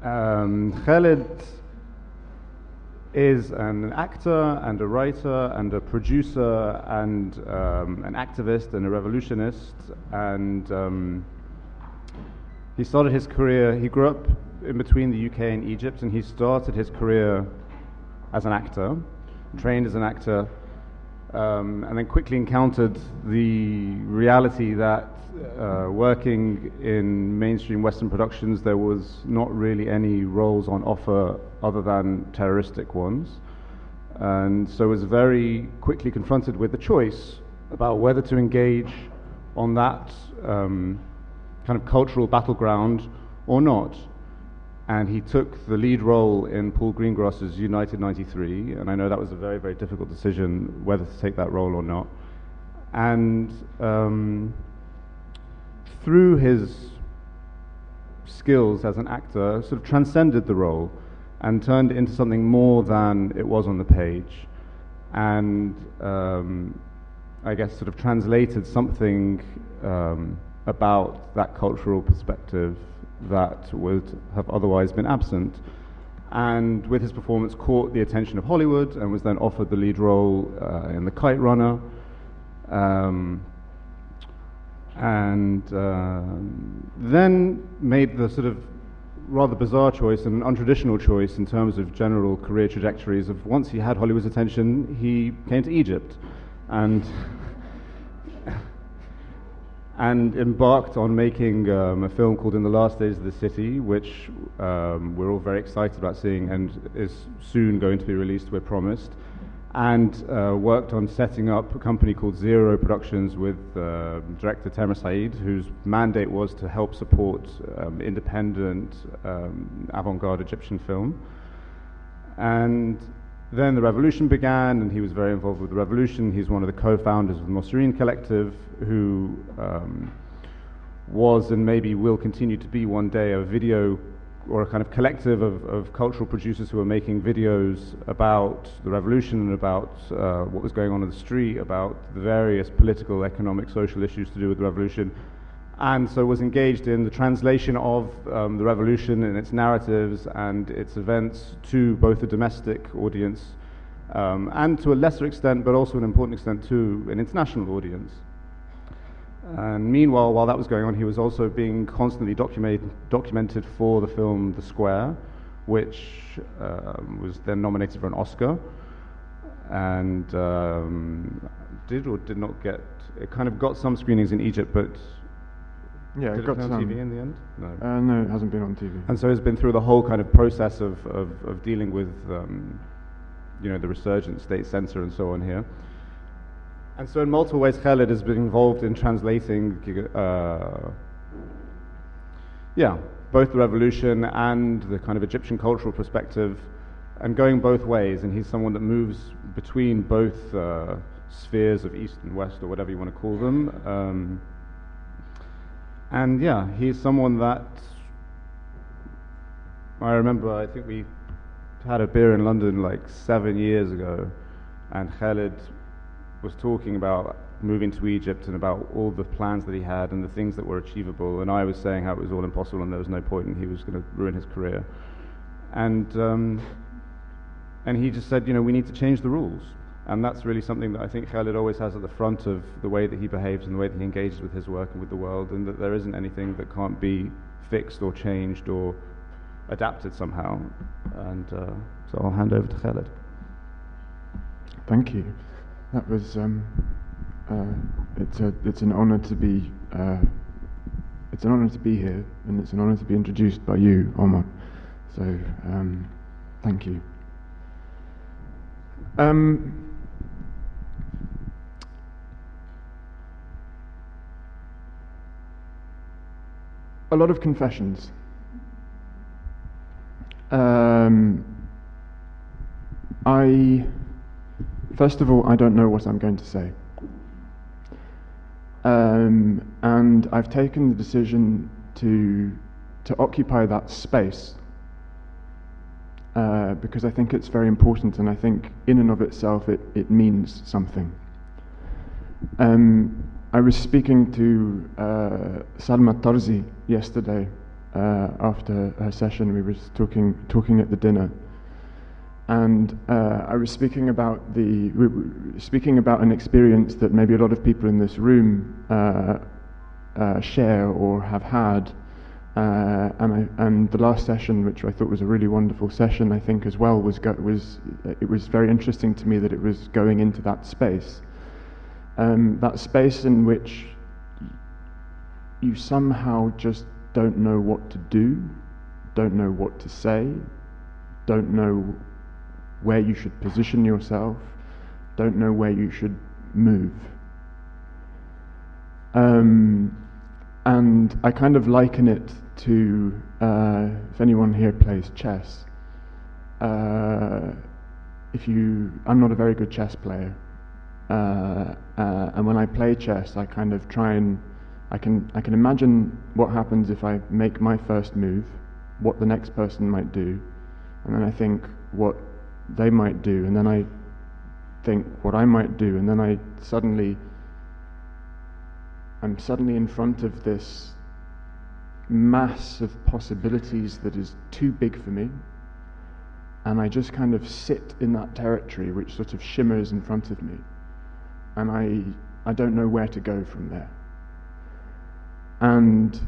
Khaled is an actor and a writer and a producer and an activist and a revolutionist, and he started his career, he grew up in between the UK and Egypt, and he started his career as an actor, trained as an actor, and then quickly encountered the reality that working in mainstream Western productions, there was not really any roles on offer other than terroristic ones, and so was very quickly confronted with the choice about whether to engage on that kind of cultural battleground or not. And he took the lead role in Paul Greengrass's United 93, and I know that was a very, very difficult decision whether to take that role or not. And through his skills as an actor, sort of transcended the role and turned it into something more than it was on the page, and I guess sort of translated something about that cultural perspective that would have otherwise been absent, and with his performance caught the attention of Hollywood and was then offered the lead role in The Kite Runner, and then made the sort of rather bizarre choice and untraditional choice in terms of general career trajectories of, once he had Hollywood's attention, he came to Egypt and embarked on making a film called In the Last Days of the City, which we're all very excited about seeing and is soon going to be released, we're promised, and worked on setting up a company called Zero Productions with director Tamer Said, whose mandate was to help support independent avant-garde Egyptian film. And then the revolution began, and he was very involved with the revolution. He's one of the co-founders of the Mosireen Collective, who was and maybe will continue to be one day a video or a kind of collective of cultural producers who are making videos about the revolution and about what was going on in the street, about the various political, economic, social issues to do with the revolution, and so was engaged in the translation of the revolution and its narratives and its events to both the domestic audience and to a lesser extent, but also an important extent, to an international audience. And meanwhile, while that was going on, he was also being constantly documented for the film The Square, which was then nominated for an Oscar, and did or did not get, it kind of got some screenings in Egypt, but yeah, did it got on some. TV in the end? No. No, it hasn't been on TV. And so it's been through the whole kind of process of dealing with the resurgent state censor and so on here. And so in multiple ways, Khaled has been involved in translating both the revolution and the kind of Egyptian cultural perspective, and going both ways. And he's someone that moves between both spheres of East and West, or whatever you want to call them. And yeah, he's someone that I remember, I think we had a beer in London like 7 years ago, and Khaled was talking about moving to Egypt and about all the plans that he had and the things that were achievable, and I was saying how it was all impossible and there was no point and he was going to ruin his career. And he just said, we need to change the rules. And that's really something that I think Khaled always has at the front of the way that he behaves and the way that he engages with his work and with the world, and that there isn't anything that can't be fixed or changed or adapted somehow. And so I'll hand over to Khaled. Thank you. That was it's an honor to be here, and it's an honor to be introduced by you, Omar. So thank you. A lot of confessions. First of all, I don't know what I'm going to say. And I've taken the decision to occupy that space because I think it's very important, and I think in and of itself it means something. I was speaking to Salma Tarzi yesterday, after her session. We were talking at the dinner, and I was speaking about an experience that maybe a lot of people in this room share or have had. And the last session, which I thought was a really wonderful session, I think as well, it was very interesting to me that it was going into that space in which you somehow just don't know what to do, don't know what to say, don't know where you should position yourself, don't know where you should move. And I kind of liken it to, if anyone here plays chess, I'm not a very good chess player, and when I play chess, I kind of try and, I can imagine what happens if I make my first move, what the next person might do, and then I think what they might do, and then I think what I might do, and then I'm suddenly in front of this mass of possibilities that is too big for me, and I just kind of sit in that territory which sort of shimmers in front of me, and I don't know where to go from there. And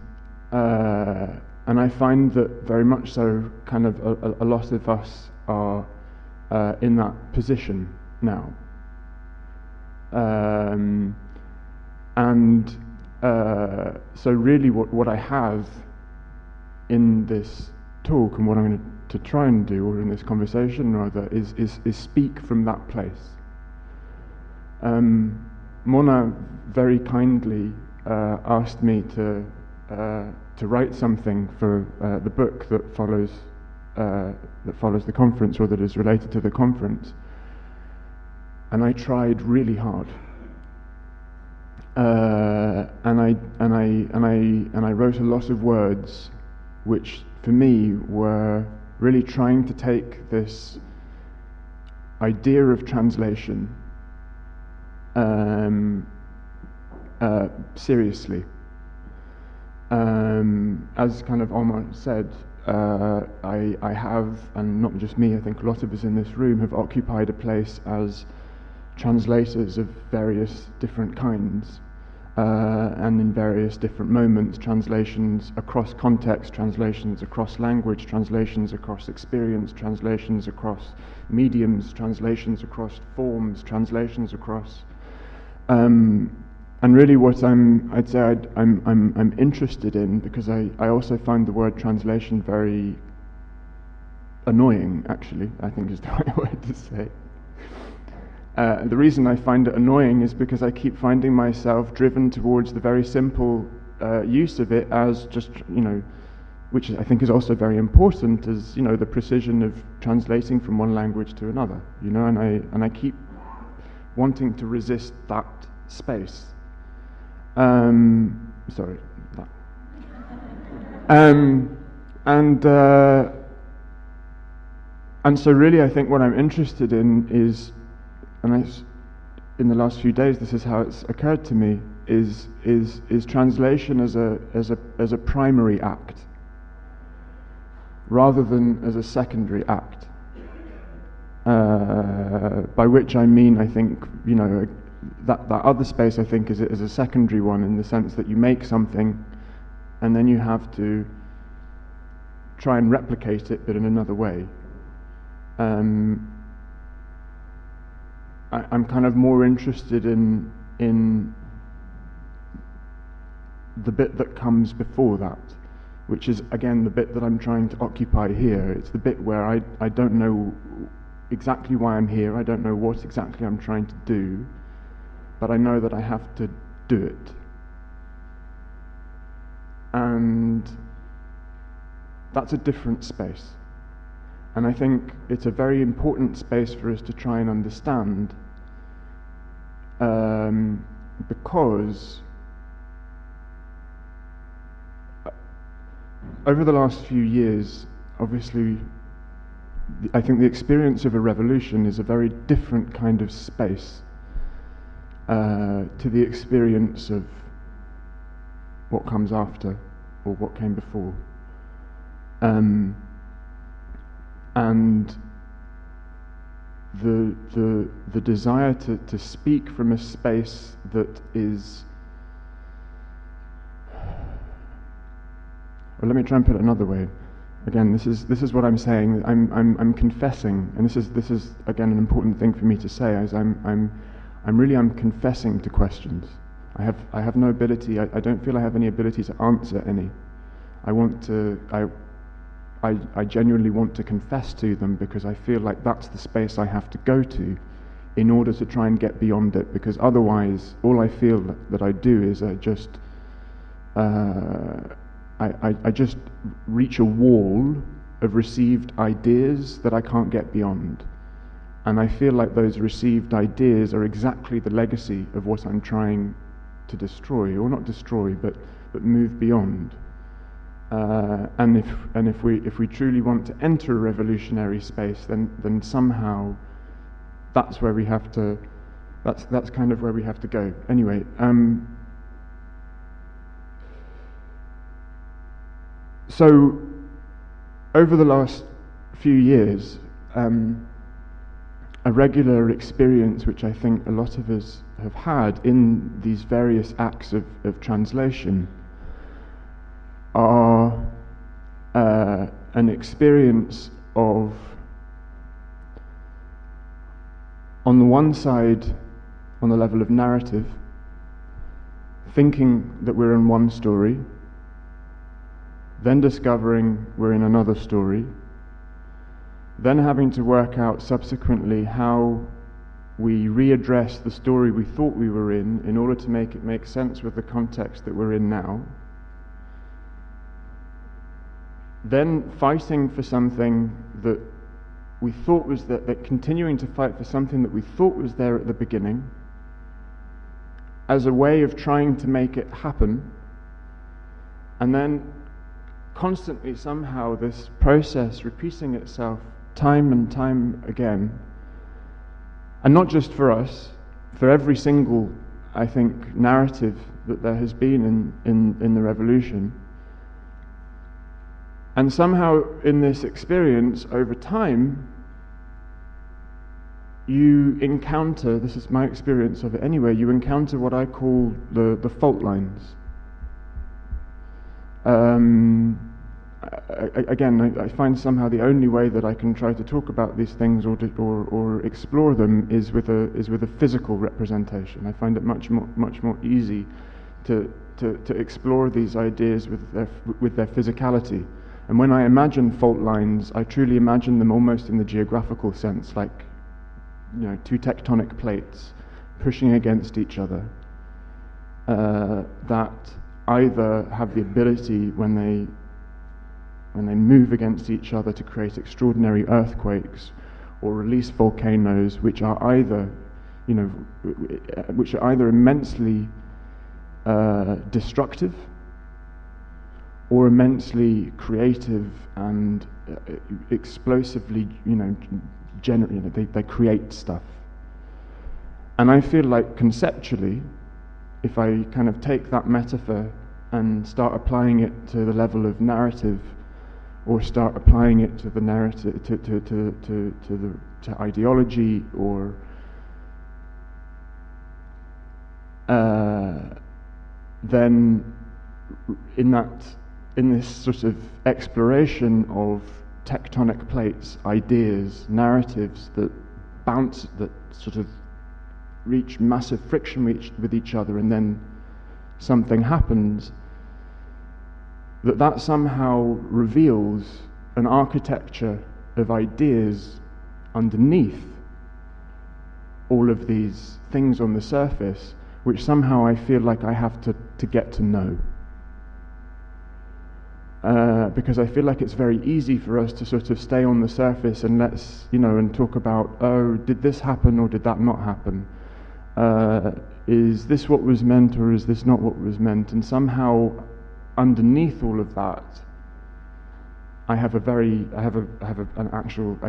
I find that very much so, kind of a lot of us are in that position now. So really what I have in this talk, and what I'm going to try and do, or in this conversation rather, is speak from that place. Mona very kindly asked me to write something for the book that follows the conference, or that is related to the conference, and I tried really hard. And I wrote a lot of words which for me were really trying to take this idea of translation seriously. As kind of Omar said, I have, and not just me, I think a lot of us in this room have occupied a place as translators of various different kinds, and in various different moments, translations across context, translations across language, translations across experience, translations across mediums, translations across forms, translations across, and really what I'm interested in, because I also find the word translation very annoying, actually, I think is the right word to say. The reason I find it annoying is because I keep finding myself driven towards the very simple use of it as just, which I think is also very important, as, the precision of translating from one language to another, and I keep wanting to resist that space. Sorry, that. And so really I think what I'm interested in is, in the last few days, this is how it's occurred to me, is translation as a primary act, rather than as a secondary act. By which I mean, I think, that other space, I think, is a secondary one, in the sense that you make something, and then you have to try and replicate it, but in another way. I'm kind of more interested in the bit that comes before that, which is, again, the bit that I'm trying to occupy here. It's the bit where I don't know exactly why I'm here, I don't know what exactly I'm trying to do, but I know that I have to do it. And that's a different space. And I think it's a very important space for us to try and understand, because over the last few years, obviously, I think the experience of a revolution is a very different kind of space to the experience of what comes after, or what came before. And the desire to speak from a space that is, well, let me try and put it another way. Again, this is what I'm saying. I'm confessing, and this is again an important thing for me to say. As I'm confessing to questions. I have no ability. I don't feel I have any ability to answer any. I genuinely want to confess to them, because I feel like that's the space I have to go to in order to try and get beyond it, because otherwise all I feel that I do is I just reach a wall of received ideas that I can't get beyond. And I feel like those received ideas are exactly the legacy of what I'm trying to destroy, or not destroy, but move beyond. And if we truly want to enter a revolutionary space, then somehow that's where we have to. That's kind of where we have to go. Anyway, so over the last few years, a regular experience which I think a lot of us have had in these various acts of translation are an experience of, on the one side, on the level of narrative, thinking that we're in one story, then discovering we're in another story, then having to work out subsequently how we readdress the story we thought we were in order to make it make sense with the context that we're in now, then fighting for something that we thought was that continuing to fight for something that we thought was there at the beginning as a way of trying to make it happen, and then constantly somehow this process repeating itself time and time again, and not just for us, for every single, I think, narrative that there has been in the revolution. And somehow in this experience over time, you encounter, this is my experience of it anyway, you encounter what I call the fault lines. Again, I find somehow the only way that I can try to talk about these things or explore them is with a physical representation. I find it much more easy to explore these ideas with their physicality. And when I imagine fault lines, I truly imagine them almost in the geographical sense, like, you know, two tectonic plates pushing against each other, that either have the ability when they move against each other to create extraordinary earthquakes or release volcanoes, which are either immensely destructive or immensely creative and explosively, they create stuff. And I feel like conceptually, if I kind of take that metaphor and start applying it to the level of narrative, or start applying it to the narrative, to ideology, or then in this sort of exploration of tectonic plates, ideas, narratives that bounce, that sort of reach massive friction with each other, and then something happens, that somehow reveals an architecture of ideas underneath all of these things on the surface, which somehow I feel like I have to get to know. Because I feel like it's very easy for us to sort of stay on the surface and and talk about, oh, did this happen or did that not happen? Is this what was meant or is this not what was meant? And somehow underneath all of that, I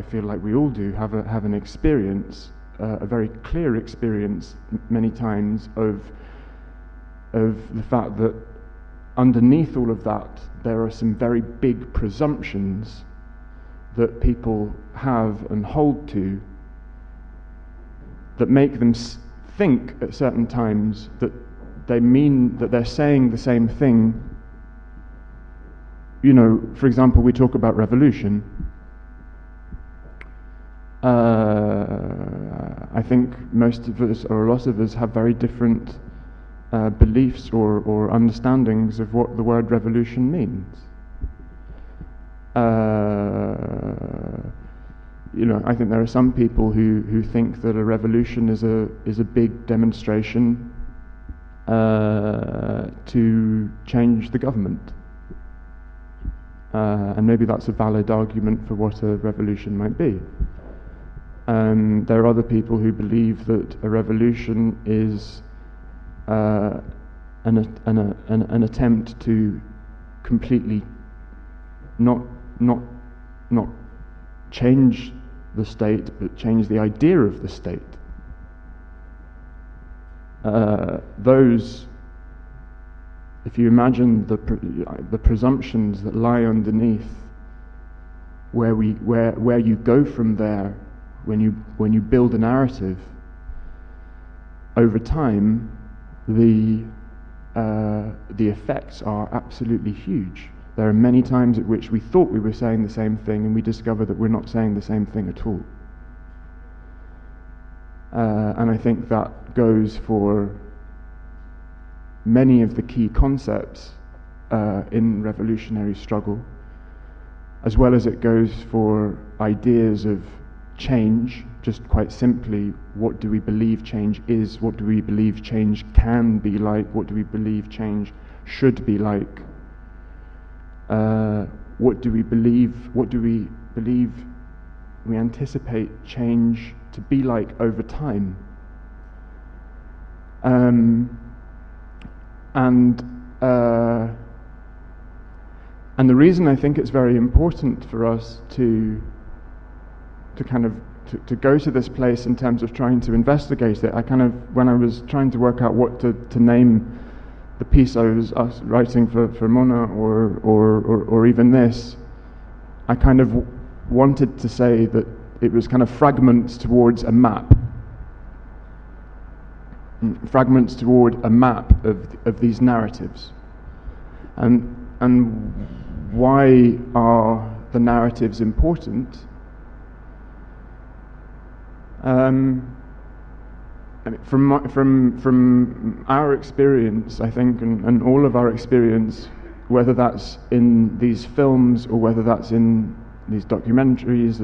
feel like we all do have an experience, a very clear experience many times of the fact that underneath all of that, there are some very big presumptions that people have and hold to that make them think at certain times that they mean that they're saying the same thing. You know, for example, we talk about revolution. I think most of us, or a lot of us, have very different beliefs or understandings of what the word revolution means. You know, I think there are some people who think that a revolution is a big demonstration to change the government, and maybe that's a valid argument for what a revolution might be. There are other people who believe that a revolution is an attempt to completely not change the state, but change the idea of the state. Those, if you imagine the presumptions that lie underneath, where you go from there when you build a narrative, over time, the effects are absolutely huge. There are many times at which we thought we were saying the same thing and we discover that we're not saying the same thing at all. And I think that goes for many of the key concepts in revolutionary struggle, as well as it goes for ideas of change. Just quite simply, what do we believe change is? What do we believe change can be like? What do we believe change should be like? What do we believe we anticipate change to be like over time? And the reason I think it's very important for us to go to this place in terms of trying to investigate it, when I was trying to work out what to name the piece I was writing for Mona or even this, I kind of wanted to say that it was kind of fragments towards a map. Fragments toward a map of these narratives. And why are the narratives important? From our experience, I think, and all of our experience, whether that's in these films or whether that's in these documentaries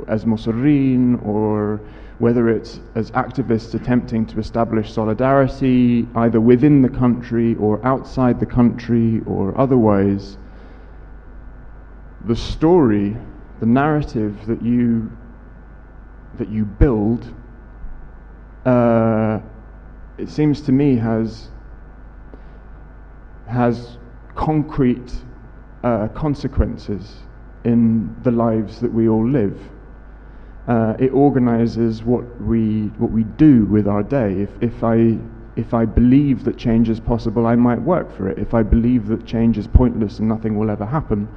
as Mosorin, or whether it's as activists attempting to establish solidarity either within the country or outside the country or otherwise, the story, the narrative that you build, it seems to me has concrete consequences in the lives that we all live. It organizes what we do with our day. If I believe that change is possible, I might work for it. If I believe that change is pointless and nothing will ever happen,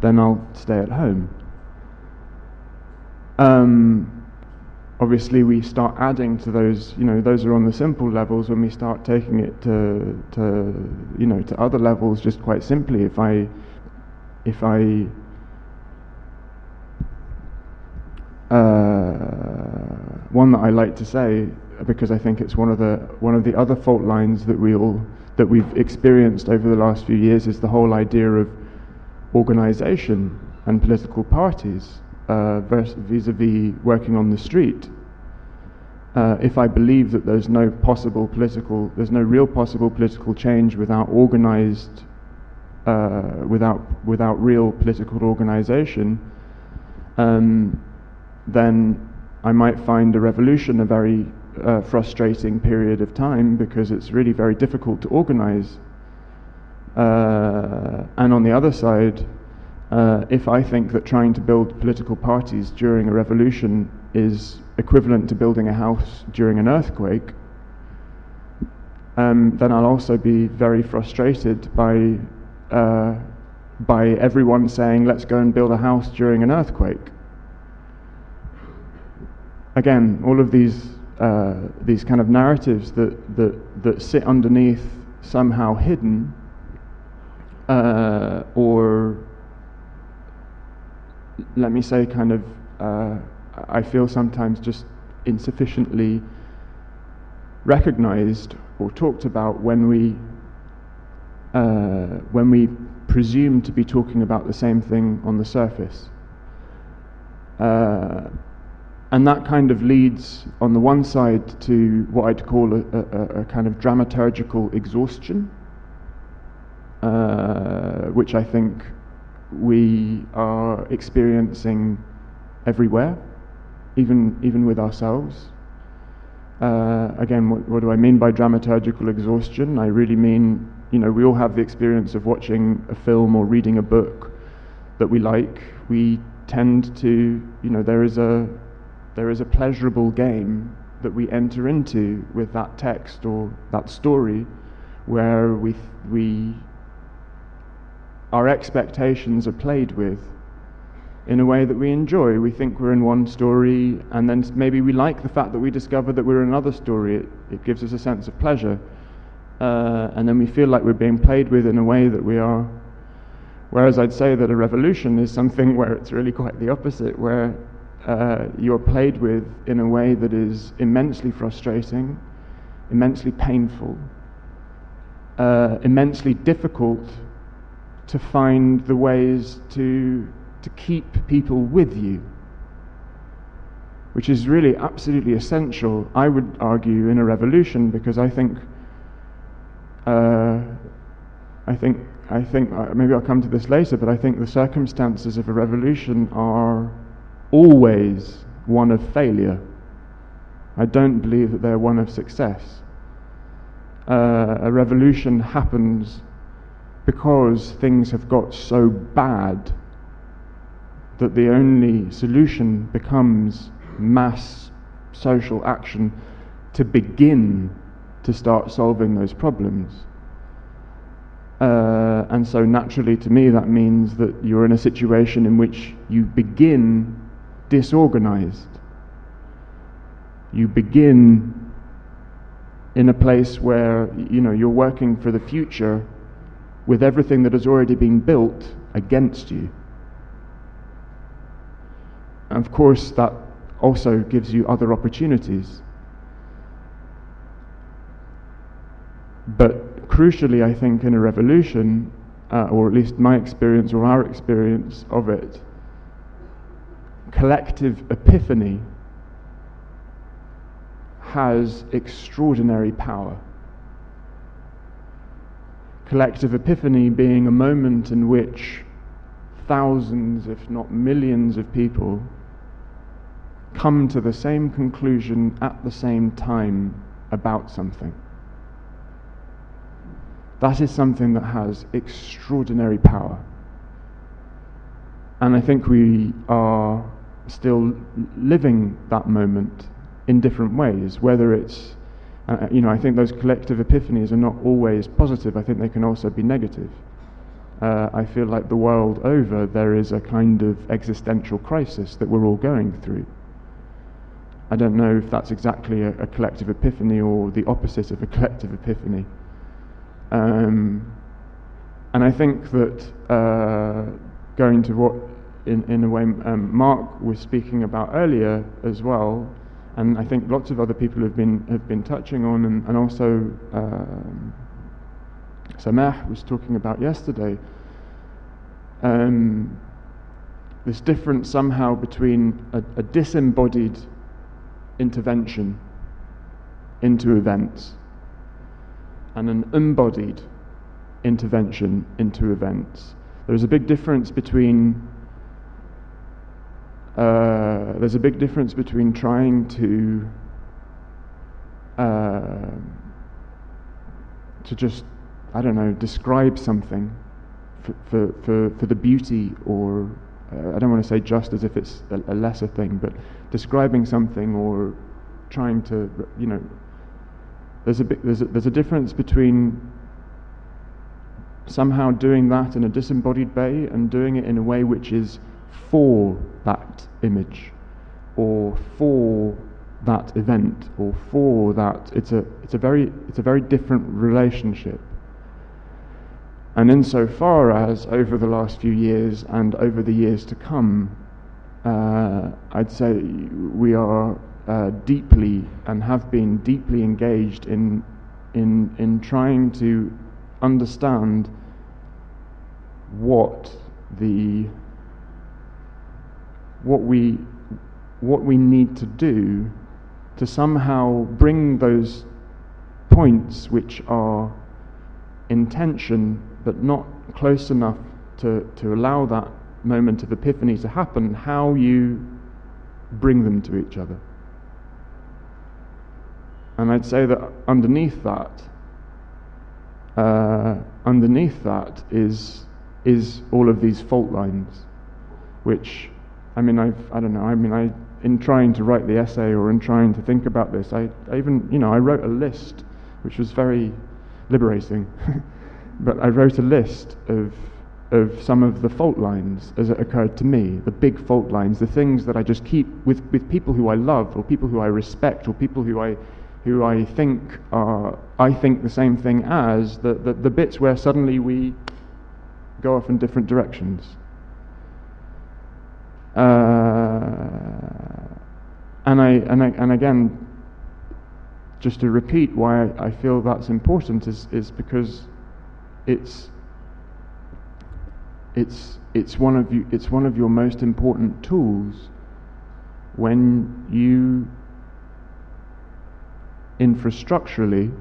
then I'll stay at home. Obviously, we start adding to those. Those are on the simple levels. When we start taking it to other levels, just quite simply, if I one that I like to say, because I think it's one of the other fault lines that we've experienced over the last few years, is the whole idea of organization and political parties vis-a-vis working on the street. If I believe that there's no real possible political change without organized, without real political organization, then I might find a revolution a very frustrating period of time, because it's really very difficult to organize. And on the other side, if I think that trying to build political parties during a revolution is equivalent to building a house during an earthquake, then I'll also be very frustrated by everyone saying, let's go and build a house during an earthquake. Again, all of these kind of narratives that sit underneath, somehow hidden, or let me say kind of, I feel sometimes just insufficiently recognized or talked about when we presume to be talking about the same thing on the surface. And that kind of leads, on the one side, to what I'd call a kind of dramaturgical exhaustion, which I think we are experiencing everywhere, even with ourselves. Again, what do I mean by dramaturgical exhaustion? I really mean, we all have the experience of watching a film or reading a book that we like. We tend to, there is a pleasurable game that we enter into with that text or that story, where our expectations are played with in a way that we enjoy. We think we're in one story, and then maybe we like the fact that we discover that we're in another story. It gives us a sense of pleasure, and then we feel like we're being played with in a way that we are. Whereas I'd say that a revolution is something where it's really quite the opposite, where you're played with in a way that is immensely frustrating, immensely painful, immensely difficult to find the ways to keep people with you, which is really absolutely essential, I would argue, in a revolution, because I think maybe I'll come to this later, but I think the circumstances of a revolution are always one of failure. I don't believe that they're one of success. A revolution happens because things have got so bad that the only solution becomes mass social action to begin to start solving those problems. And so naturally, to me, that means that you're in a situation in which you begin disorganized. You begin in a place where, you're working for the future with everything that has already been built against you. And of course, that also gives you other opportunities. But crucially, I think in a revolution, or at least my experience or our experience of it, collective epiphany has extraordinary power. Collective epiphany being a moment in which thousands, if not millions, of people come to the same conclusion at the same time about something. That is something that has extraordinary power. And I think we are still living that moment in different ways, whether it's, I think those collective epiphanies are not always positive. I think they can also be negative. I feel like the world over there is a kind of existential crisis that we're all going through. I don't know if that's exactly a collective epiphany or the opposite of a collective epiphany. And I think that going to what, in a way, Mark was speaking about earlier as well, and I think lots of other people have been touching on, and also Samah was talking about yesterday, this difference somehow between a disembodied intervention into events and an embodied intervention into events. There's a big difference between trying to just, I don't know, describe something for the beauty, or I don't want to say just as if it's a lesser thing, but describing something or trying to, there's a difference between somehow doing that in a disembodied way and doing it in a way which is for that image or for that event or for that. It's a very different relationship. And insofar as over the last few years and over the years to come, I'd say we are deeply and have been deeply engaged in trying to understand what we need to do to somehow bring those points which are in tension but not close enough to allow that moment of epiphany to happen, how you bring them to each other. And I'd say that underneath that is all of these fault lines, which, in trying to write the essay or in trying to think about this, I wrote a list, which was very liberating, but I wrote a list of some of the fault lines as it occurred to me, the big fault lines, the things that I just keep with people who I love or people who I respect or people who I think the same thing as, the bits where suddenly we go off in different directions. And again, just to repeat why I feel that's important is because it's one of your most important tools when you infrastructurally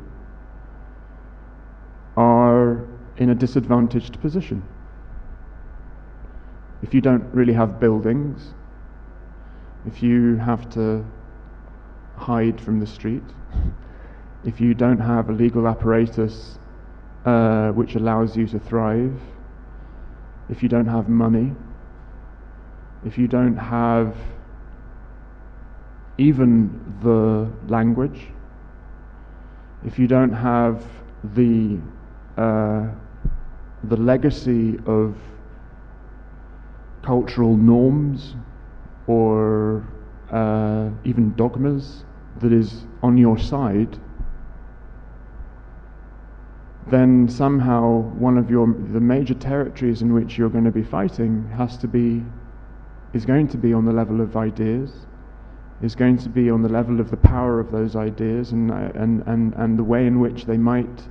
are in a disadvantaged position. If you don't really have buildings, if you have to hide from the street, if you don't have a legal apparatus which allows you to thrive, if you don't have money, if you don't have even the language, if you don't have the legacy of cultural norms or even dogmas that is on your side, then somehow one of the major territories in which you're going to be fighting is going to be on the level of ideas, is going to be on the level of the power of those ideas and the way in which they might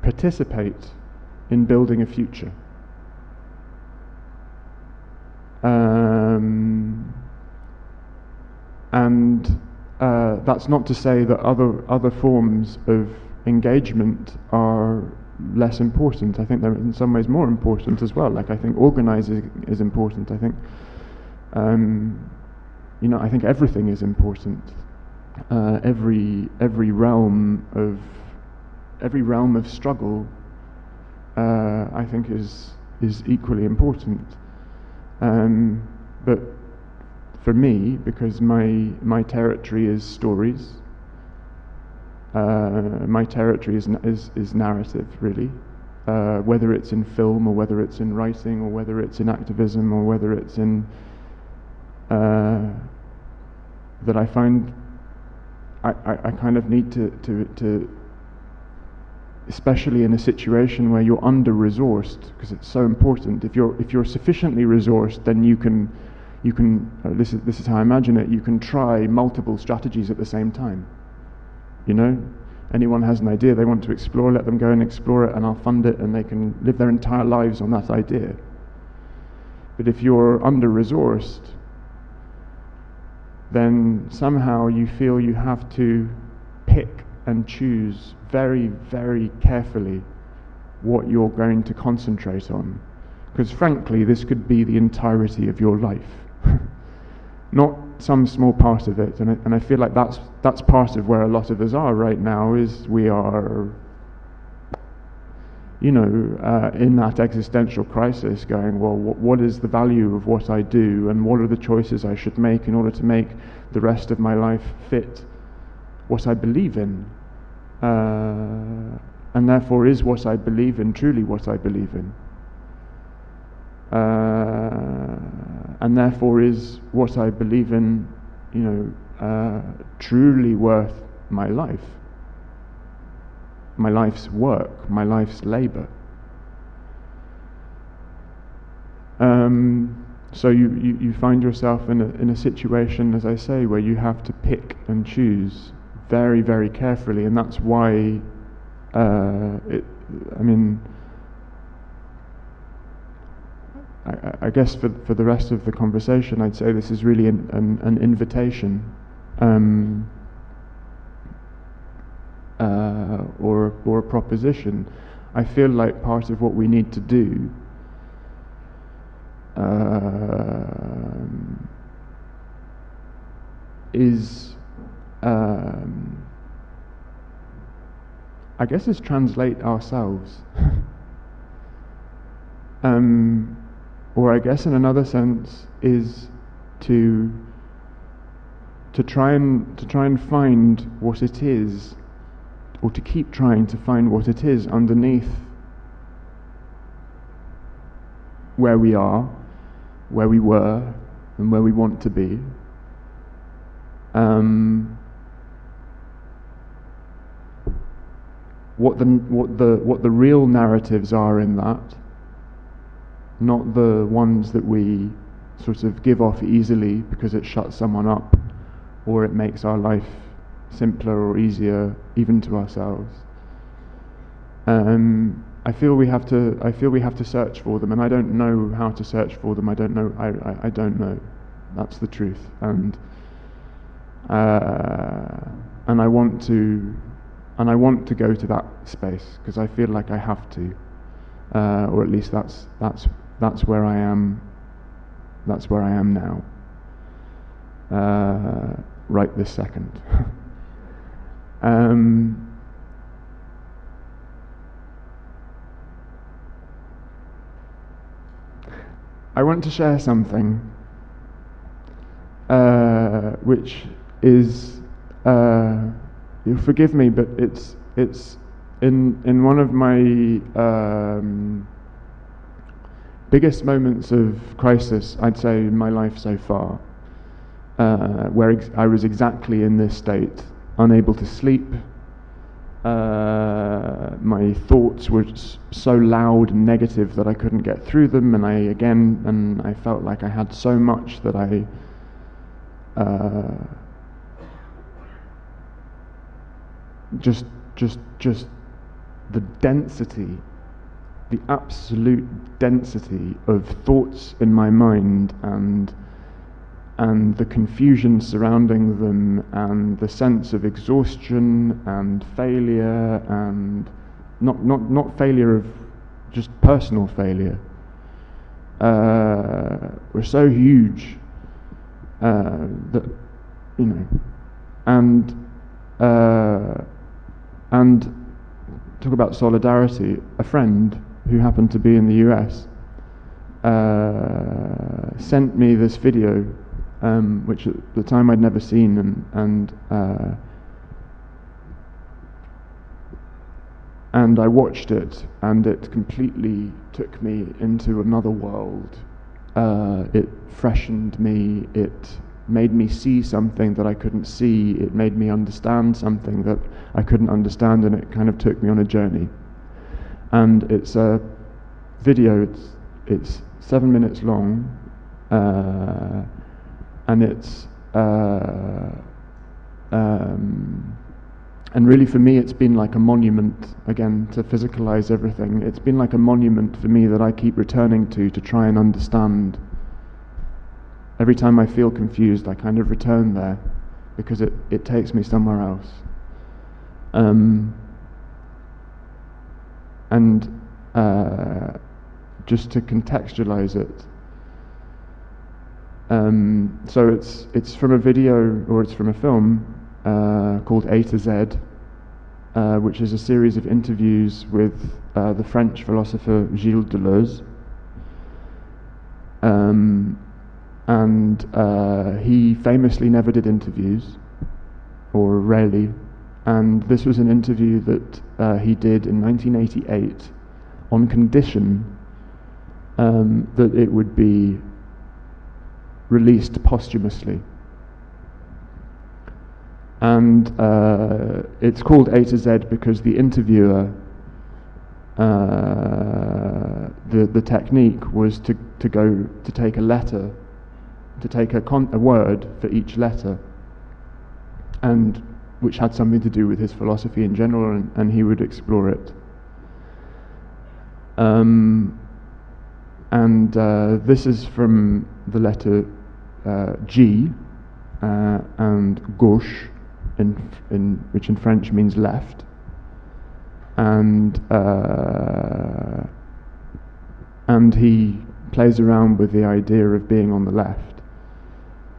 participate in building a future. That's not to say that other forms of engagement are less important. I think they're in some ways more important as well. Like, I think organizing is important. I think I think everything is important. Every realm of struggle I think is equally important. But for me, because my territory is stories, my territory is narrative, really. Whether it's in film or whether it's in writing or whether it's in activism or whether it's in that I find I kind of need to especially in a situation where you're under-resourced, because it's so important. If you're sufficiently resourced, then you can this is how I imagine it, you can try multiple strategies at the same time. Anyone has an idea they want to explore, let them go and explore it, and I'll fund it, and they can live their entire lives on that idea. But if you're under-resourced, then somehow you feel you have to pick and choose very, very carefully what you're going to concentrate on. Because frankly, this could be the entirety of your life, not some small part of it. And I feel like that's part of where a lot of us are right now, is we are in that existential crisis, going, well, what is the value of what I do, and what are the choices I should make in order to make the rest of my life fit what I believe in? And therefore, is what I believe in truly what I believe in? And therefore, is what I believe in, truly worth my life? My life's work, my life's labor. So you find yourself in a situation, as I say, where you have to pick and choose very, very carefully, and that's why I guess for the rest of the conversation, I'd say this is really an invitation, or a proposition. I feel like part of what we need to do is is translate ourselves. Or I guess in another sense is to try and find what it is, or to keep trying to find what it is underneath where we are, where we were, and where we want to be. What the real narratives are in that, not the ones that we sort of give off easily because it shuts someone up, or it makes our life simpler or easier, even to ourselves. I feel we have to search for them, and I don't know how to search for them. I don't know. That's the truth, and I want to go to that space because I feel like I have to, or at least that's where I am. That's where I am now, right this second. I want to share something, which is, you'll forgive me, but it's in one of my biggest moments of crisis, I'd say, in my life so far, where I was exactly in this state, unable to sleep. My thoughts were so loud and negative that I couldn't get through them, and I felt like I had so much that I just the density, the absolute density of thoughts in my mind, and the confusion surrounding them, and the sense of exhaustion and failure, and not failure of just personal failure, were so huge that, and talk about solidarity. A friend who happened to be in the US sent me this video, which at the time I'd never seen, and I watched it, and it completely took me into another world. It freshened me, it made me see something that I couldn't see, it made me understand something that I couldn't understand, and it kind of took me on a journey. And it's a video, it's 7 minutes long, and it's and really for me it's been like a monument, again, to physicalize everything. It's been like a monument for me that I keep returning to try and understand. Every time I feel confused, I kind of return there because it takes me somewhere else. Just to contextualize it, so it's from a video, or it's from a film called A to Z, which is a series of interviews with the French philosopher Gilles Deleuze. And he famously never did interviews, or rarely, and this was an interview that he did in 1988 on condition that it would be released posthumously. And it's called A to Z because the interviewer, the technique was to take a letter, to take a word for each letter, and which had something to do with his philosophy in general, and he would explore it. This is from the letter G and gauche, which in French means left, and he plays around with the idea of being on the left,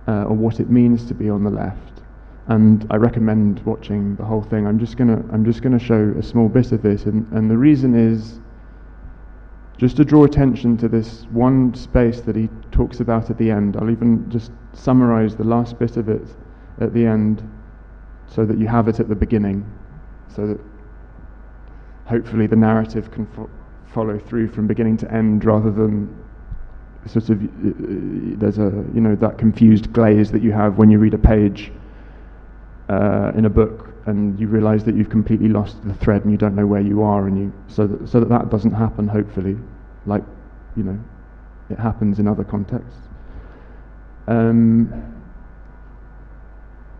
or what it means to be on the left. And I recommend watching the whole thing. I'm just gonna show a small bit of it, and the reason is just to draw attention to this one space that he talks about at the end. I'll even just summarize the last bit of it at the end, so that you have it at the beginning, so that hopefully the narrative can follow through from beginning to end, rather than sort of there's that confused glaze that you have when you read a page in a book and you realize that you've completely lost the thread and you don't know where you are, and so that doesn't happen, hopefully, like it happens in other contexts.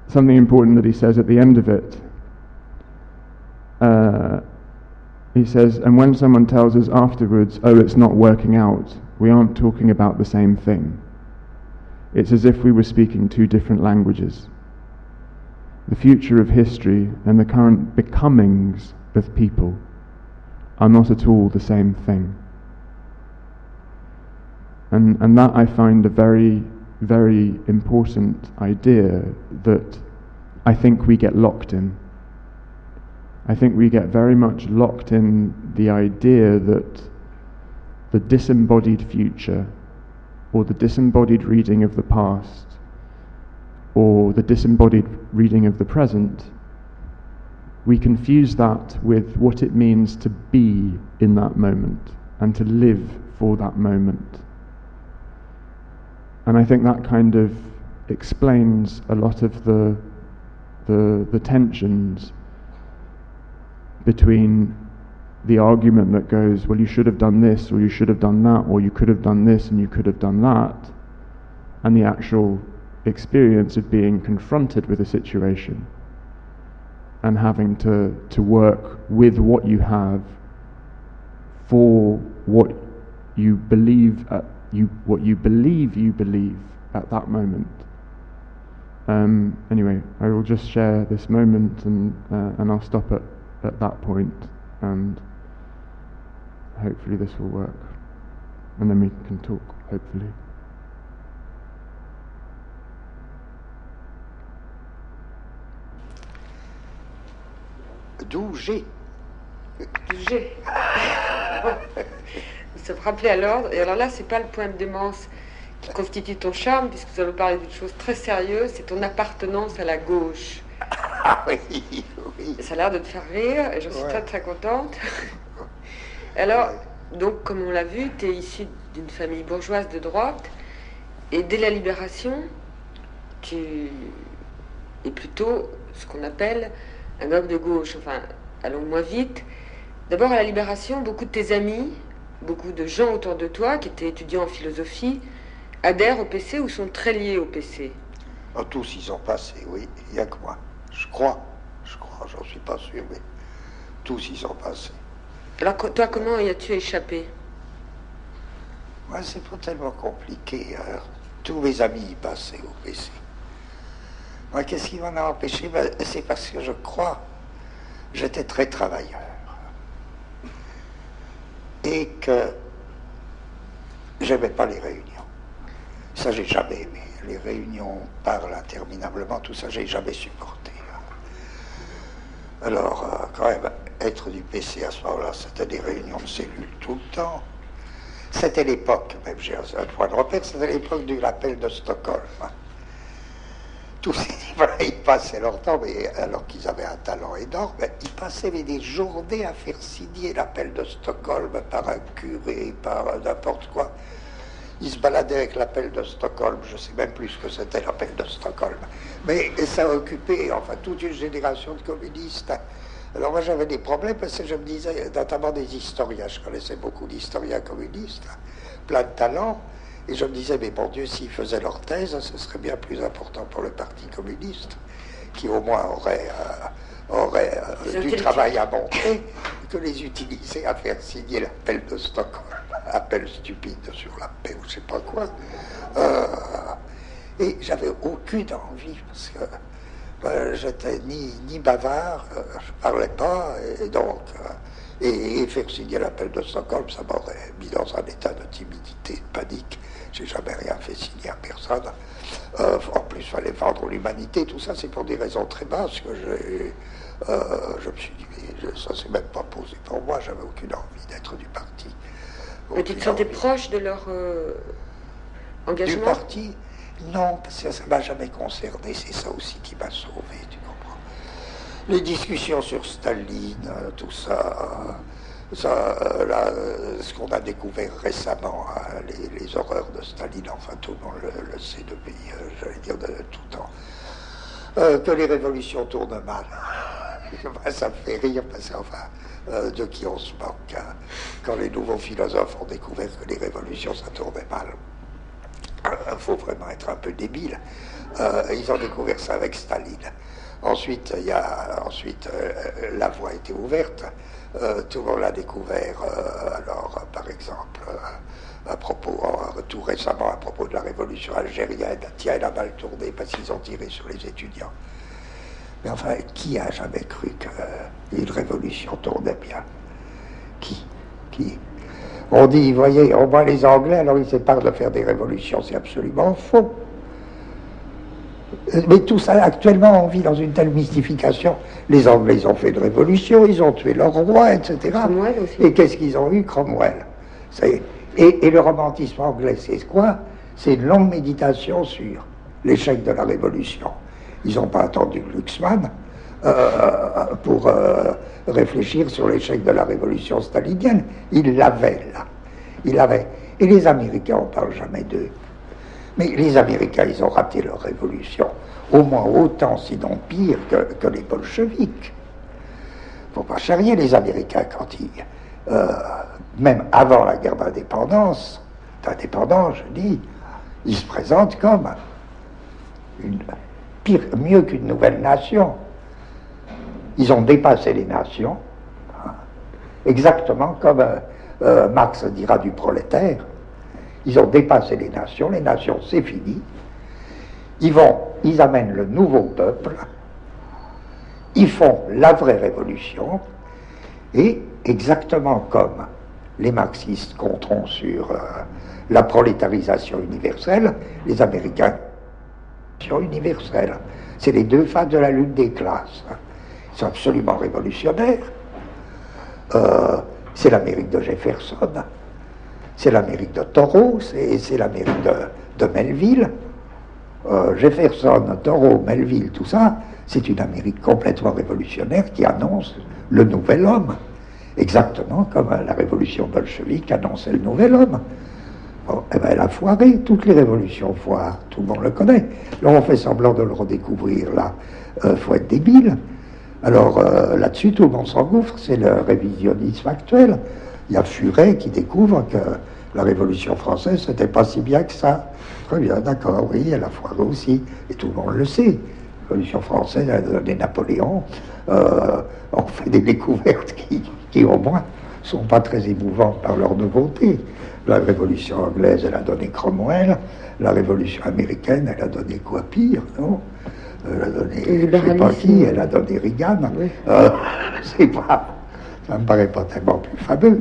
Something important that he says at the end of it, he says, and when someone tells us afterwards, oh, it's not working out, we aren't talking about the same thing. It's as if we were speaking two different languages. The future of history and the current becomings of people are not at all the same thing. And that I find a very, very important idea that I think we get locked in. I think we get very much locked in the idea that the disembodied future, or the disembodied reading of the past, or the disembodied reading of the present, we confuse that with what it means to be in that moment and to live for that moment. And I think that kind of explains a lot of the tensions between the argument that goes, well, you should have done this, or you should have done that, or you could have done this and you could have done that, and the actual experience of being confronted with a situation and having to work with what you have for what you believe you believe at that moment. Anyway, I will just share this moment, and I'll stop at that point, and hopefully this will work, and then we can talk, hopefully. D'où G. G. Nous sommes rappelés à l'ordre. Et alors là, c'est pas le point de démence qui constitue ton charme, puisque nous allons parler d'une chose très sérieuse, c'est ton appartenance à la gauche. Ah oui, oui. Et ça a l'air de te faire rire, et j'en suis très très contente. Alors, donc, comme on l'a vu, tu es issu d'une famille bourgeoise de droite, et dès la Libération, tu es plutôt ce qu'on appelle un homme de gauche. Enfin, allons moins vite. D'abord, à la Libération, beaucoup de tes amis, beaucoup de gens autour de toi qui étaient étudiants en philosophie, adhèrent au PC ou sont très liés au PC. Oh, tous ils ont passé, oui, il n'y a que moi. Je crois, j'en suis pas sûr, mais tous ils ont passé. Alors, toi, comment y as-tu échappé? Moi, c'est pas tellement compliqué. Hein. Tous mes amis y passaient au PC. Moi, qu'est-ce qui m'en a empêché? Ben, c'est parce que je crois, j'étais très travailleur. Et que j'aimais pas les réunions. Ça, j'ai jamais aimé. Les réunions, on parle interminablement, tout ça, j'ai jamais supporté. Alors, quand même, être du PC à ce moment-là, c'était des réunions de cellules tout le temps. C'était l'époque, même j'ai un point de repère, c'était l'époque de l'appel de Stockholm. Tous ces livres-là, ils passaient leur temps, mais alors qu'ils avaient un talent énorme, ils passaient des journées à faire signer l'appel de Stockholm par un curé, par n'importe quoi. Ils se baladaient avec l'appel de Stockholm, je ne sais même plus ce que c'était l'appel de Stockholm. Mais ça a occupé, enfin, toute une génération de communistes. Alors moi j'avais des problèmes parce que je me disais, notamment des historiens, je connaissais beaucoup d'historiens communistes, plein de talent, et je me disais, mais mon Dieu, s'ils faisaient leur thèse, ce serait bien plus important pour le Parti communiste, qui au moins aurait du travail à montrer, que les utiliser à faire signer l'appel de Stockholm, appel stupide sur la paix ou je sais pas quoi. Et j'avais aucune envie, parce que j'étais ni bavard, je parlais pas, et donc, et faire signer l'appel de Stockholm, ça m'aurait mis dans un état de timidité, de panique. J'ai jamais rien fait signer à personne. En plus, il fallait vendre l'humanité, tout ça, c'est pour des raisons très basses que je me suis dit, mais ça s'est même pas posé pour moi, j'avais aucune envie d'être du parti. Mais tu te sentais proche de leur engagement? Du parti? Non, parce que ça ne m'a jamais concerné, c'est ça aussi qui m'a sauvé, tu comprends. Les discussions sur Staline, tout ça, ce qu'on a découvert récemment, hein, les horreurs de Staline, enfin tout le monde le sait depuis, j'allais dire, de tout temps, que les révolutions tournent mal. Ça me fait rire, parce que, enfin, de qui on se moque, hein, quand les nouveaux philosophes ont découvert que les révolutions, ça tournait mal. Il faut vraiment être un peu débile. Ils ont découvert ça avec Staline. Ensuite, la voie a été ouverte. Tout le monde l'a découvert. Alors, par exemple, tout récemment, à propos de la révolution algérienne, tiens, elle a mal tourné parce qu'ils ont tiré sur les étudiants. Mais enfin, qui a jamais cru qu'une révolution tournait bien? Qui? On dit, voyez, on voit les Anglais, alors ils s'épargnent de faire des révolutions, c'est absolument faux. Mais tout ça, actuellement, on vit dans une telle mystification. Les Anglais, ils ont fait une révolution, ils ont tué leur roi, etc. Cromwell aussi. Et qu'est-ce qu'ils ont eu? Cromwell. Et le romantisme anglais, c'est quoi? C'est une longue méditation sur l'échec de la révolution. Ils n'ont pas attendu Glucksmann pour réfléchir sur l'échec de la révolution stalinienne. Ils l'avaient là. Ils l'avaient. Et les Américains, on ne parle jamais d'eux. Mais les Américains, ils ont raté leur révolution, au moins autant, sinon pire, que les bolcheviks. Il ne faut pas charrier les Américains quand même avant la guerre d'indépendance, je dis, ils se présentent comme mieux qu'une nouvelle nation. Ils ont dépassé les nations, hein, exactement comme Marx dira du prolétaire. Ils ont dépassé les nations c'est fini. Ils amènent le nouveau peuple, ils font la vraie révolution, et exactement comme les marxistes compteront sur la prolétarisation universelle, les Américains universelle. C'est les deux faces de la lutte des classes. Ils sont absolument révolutionnaires. C'est l'Amérique de Jefferson, c'est l'Amérique de Thoreau, c'est l'Amérique de Melville. Jefferson, Thoreau, Melville, tout ça, c'est une Amérique complètement révolutionnaire qui annonce le nouvel homme, exactement comme la révolution bolchevique annonçait le nouvel homme. Bon, eh ben, elle a foiré, toutes les révolutions foirent, tout le monde le connaît. Là, on fait semblant de le redécouvrir, là, faut être débile. Alors là-dessus, tout le monde s'engouffre, c'est le révisionnisme actuel. Il y a Furet qui découvre que la Révolution française, c'était pas si bien que ça. Très bien, d'accord, oui, elle a foiré aussi, et tout le monde le sait. La Révolution française, elle a donné Napoléon, on fait des découvertes qui au moins, sont pas très émouvantes par leur nouveauté. La Révolution anglaise, elle a donné Cromwell, la Révolution américaine, elle a donné quoi pire, non? Elle a donné, je sais pas qui, elle a donné Reagan. Oui. C'est pas, ça me paraît pas tellement plus fameux.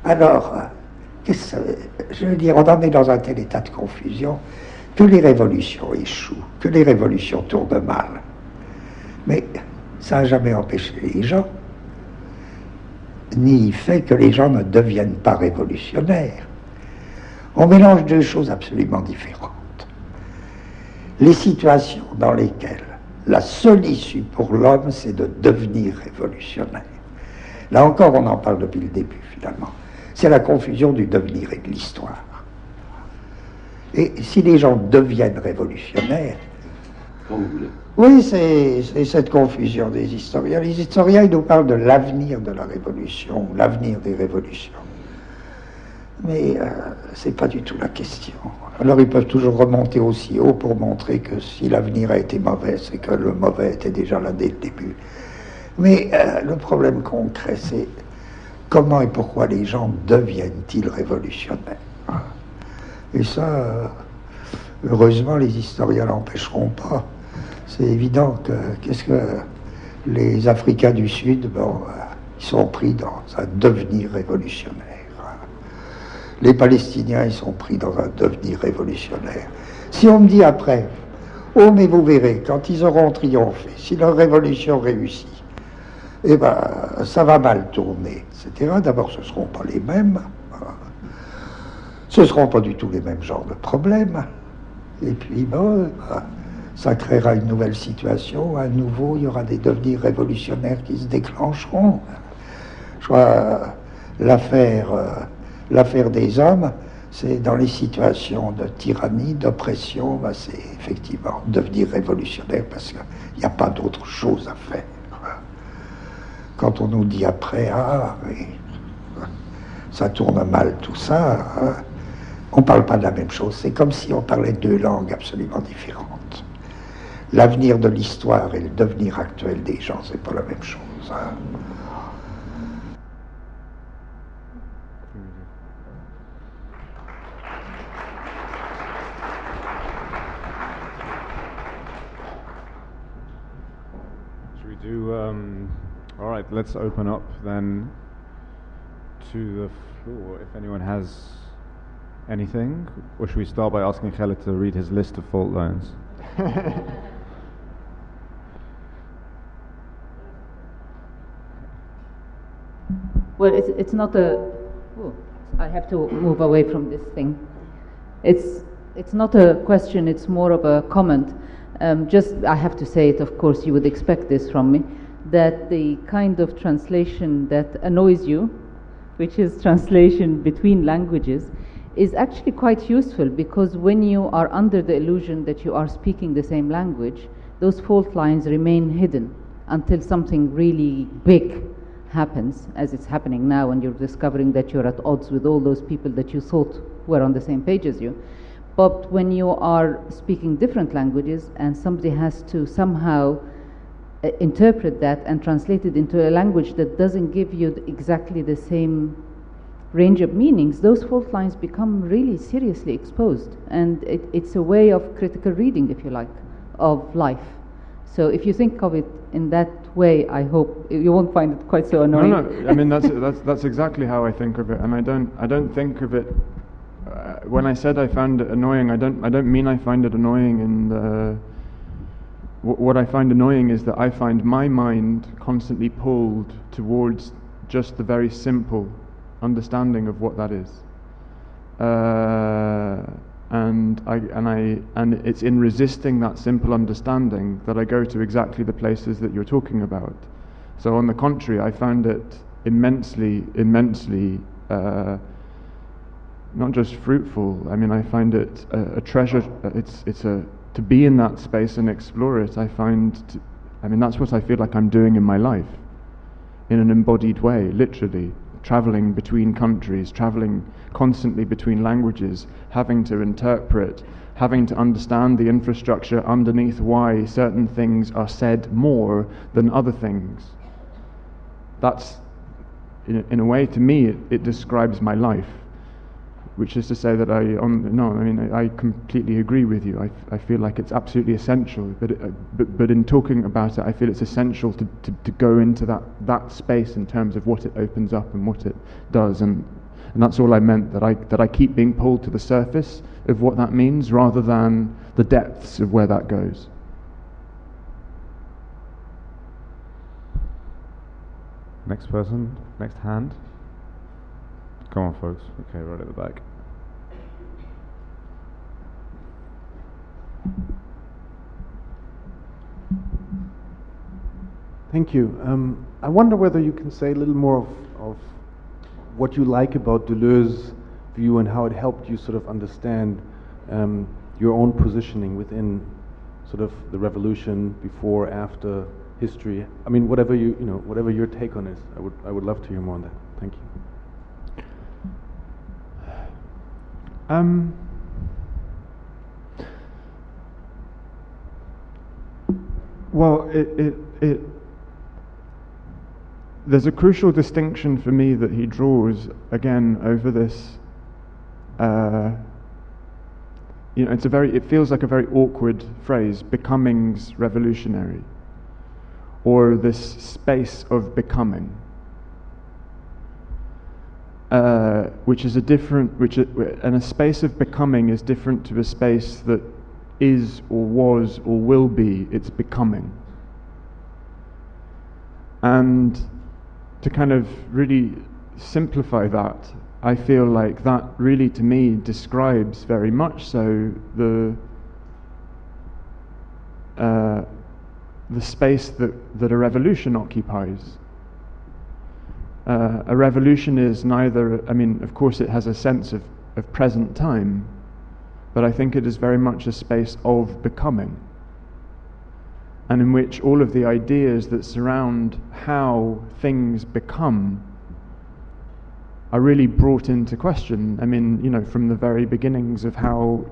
Alors, je veux dire, on en est dans un tel état de confusion que les révolutions échouent, que les révolutions tournent mal. Mais ça n'a jamais empêché les gens, ni fait que les gens ne deviennent pas révolutionnaires. On mélange deux choses absolument différentes. Les situations dans lesquelles la seule issue pour l'homme, c'est de devenir révolutionnaire. Là encore, on en parle depuis le début, finalement. C'est la confusion du devenir et de l'histoire. Et si les gens deviennent révolutionnaires, oui, c'est cette confusion des historiens. Les historiens, ils nous parlent de l'avenir de la révolution, l'avenir des révolutions. Mais c'est pas du tout la question. Alors ils peuvent toujours remonter aussi haut pour montrer que si l'avenir a été mauvais, c'est que le mauvais était déjà là dès le début. Mais le problème concret, c'est comment et pourquoi les gens deviennent-ils révolutionnaires? Et ça, heureusement, les historiens l'empêcheront pas. C'est évident que, qu'est-ce que les Africains du Sud, ils sont pris dans un devenir révolutionnaire. Les Palestiniens, ils sont pris dans un devenir révolutionnaire. Si on me dit après, oh mais vous verrez, quand ils auront triomphé, si leur révolution réussit, eh ben, ça va mal tourner, etc. D'abord, ce ne seront pas les mêmes. Ce ne seront pas du tout les mêmes genres de problèmes. Et puis, ça créera une nouvelle situation. À nouveau, il y aura des devenirs révolutionnaires qui se déclencheront. Je crois, l'affaire des hommes, c'est dans les situations de tyrannie, d'oppression, c'est effectivement devenir révolutionnaire parce qu'il n'y a pas d'autre chose à faire. Quand on nous dit après, mais ça tourne mal tout ça, on ne parle pas de la même chose. C'est comme si on parlait deux langues absolument différentes. L'avenir de l'histoire et le devenir actuel des gens, c'est pas la même chose. All right, let's open up then to the floor if anyone has anything. Or should we start by asking Khaled to read his list of fault lines? Well, it's not a... Oh, I have to move away from this thing. It's not a question, it's more of a comment. I have to say it, of course, you would expect this from me, that the kind of translation that annoys you, which is translation between languages, is actually quite useful, because when you are under the illusion that you are speaking the same language, those fault lines remain hidden until something really big happens, as it's happening now, and you're discovering that you're at odds with all those people that you thought were on the same page as you. But when you are speaking different languages and somebody has to somehow interpret that and translate it into a language that doesn't give you exactly the same range of meanings, those fault lines become really seriously exposed. And it's a way of critical reading, if you like, of life. So if you think of it in that way, I hope you won't find it quite so annoying. No, I mean that's exactly how I think of it, and I don't think of it. When I said I found it annoying, I don't mean I find it annoying in the. What I find annoying is that I find my mind constantly pulled towards just the very simple understanding of what that is, and it's in resisting that simple understanding that I go to exactly the places that you're talking about. So on the contrary, I found it immensely, not just fruitful. I mean, I find it a treasure. To be in that space and explore it. That's what I feel like I'm doing in my life, in an embodied way, literally. Traveling between countries, traveling constantly between languages, having to interpret, having to understand the infrastructure underneath why certain things are said more than other things. That's, in a way, to me, it describes my life, which is to say that I completely agree with you. I feel like it's absolutely essential, but in talking about it, I feel it's essential to go into that space in terms of what it opens up and what it does, and that's all I meant, that I keep being pulled to the surface of what that means rather than the depths of where that goes. Next person, next hand. Come on, folks. Okay, right at the back. Thank you. I wonder whether you can say a little more of what you like about Deleuze's view and how it helped you sort of understand your own positioning within sort of the revolution, before, after, history. I mean, whatever whatever your take on is, I would love to hear more on that. Thank you. Well, there's a crucial distinction for me that he draws again over this. It feels like a very awkward phrase, becoming's revolutionary, or this space of becoming, which is a different, and a space of becoming is different to a space that is or was or will be. It's becoming. And to kind of really simplify that, I feel like that really, to me, describes very much so the space that a revolution occupies. A revolution is neither, I mean, of course it has a sense of present time, but I think it is very much a space of becoming, and in which all of the ideas that surround how things become are really brought into question. I mean, from the very beginnings of how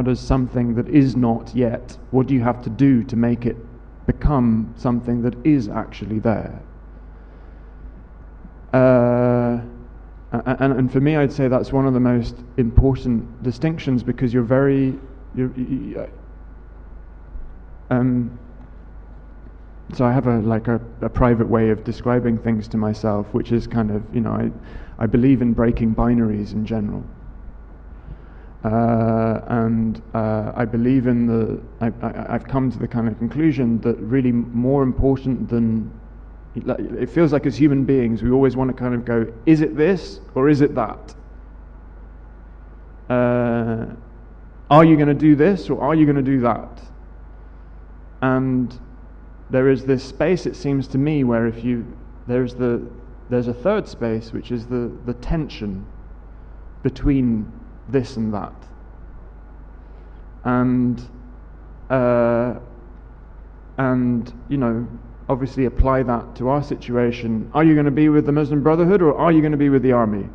does something that is not yet, what do you have to do to make it become something that is actually there? And for me, I'd say that's one of the most important distinctions, because so I have a private way of describing things to myself, which is kind of, I believe in breaking binaries in general. And I believe in I've come to the kind of conclusion that really more important than, it feels like as human beings, we always want to kind of go, is it this or is it that? Are you going to do this or are you going to do that? And there is this space, it seems to me, where there's a third space, which is the tension between this and that. And obviously apply that to our situation. Are you going to be with the Muslim Brotherhood or are you going to be with the army?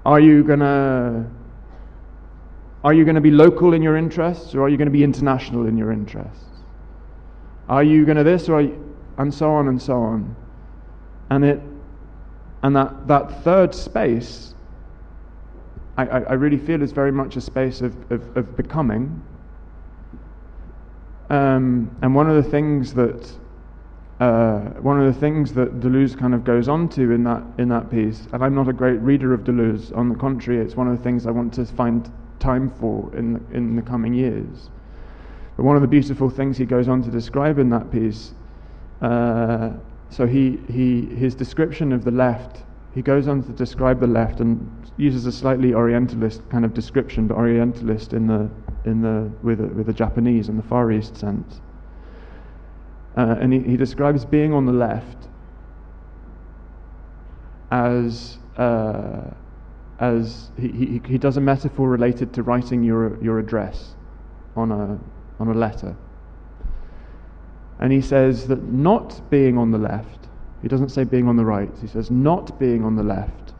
Are you going to be local in your interests, or are you going to be international in your interests? Are you going to this, or and so on and so on? And that third space, I really feel is very much a space of becoming. And one of the things that Deleuze kind of goes on to in that piece, and I'm not a great reader of Deleuze, on the contrary, it's one of the things I want to find time for in the coming years. But one of the beautiful things he goes on to describe in that piece, so his description of the left, he goes on to describe the left and uses a slightly Orientalist kind of description, but Orientalist with a Japanese and the Far East sense. And he describes being on the left as he does a metaphor related to writing your address on a letter. And he says that not being on the left, he doesn't say being on the right, he says not being on the left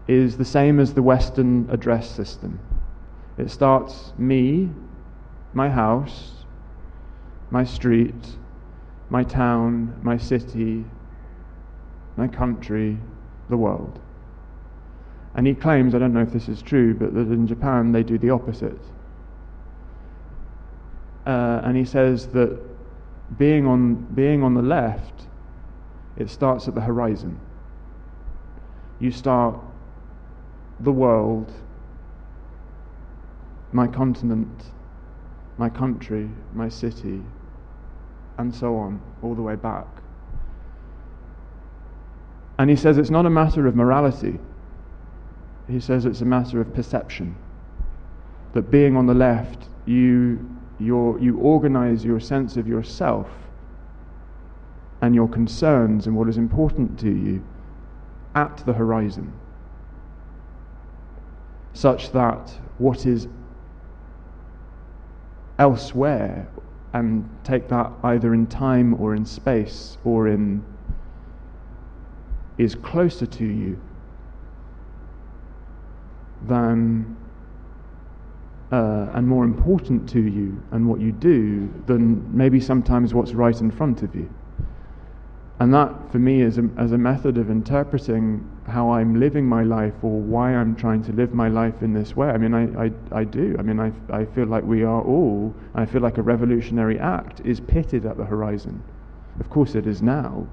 is the same as the Western address system. It starts me, my house, my street, my town, my city, my country, the world. And he claims, I don't know if this is true, but that in Japan they do the opposite. And he says that being on the left, it starts at the horizon. You start the world, my continent, my country, my city, and so on, all the way back. And he says it's not a matter of morality. He says it's a matter of perception. That being on the left, you organize your sense of yourself and your concerns and what is important to you at the horizon, such that what is elsewhere, and take that either in time or in space or in, is closer to you than and more important to you and what you do than maybe sometimes what's right in front of you. And that, for me, as a method of interpreting how I'm living my life, or why I'm trying to live my life in this way. I mean, I do. I mean, I feel like we are all, I feel like a revolutionary act is pitted at the horizon. Of course it is now.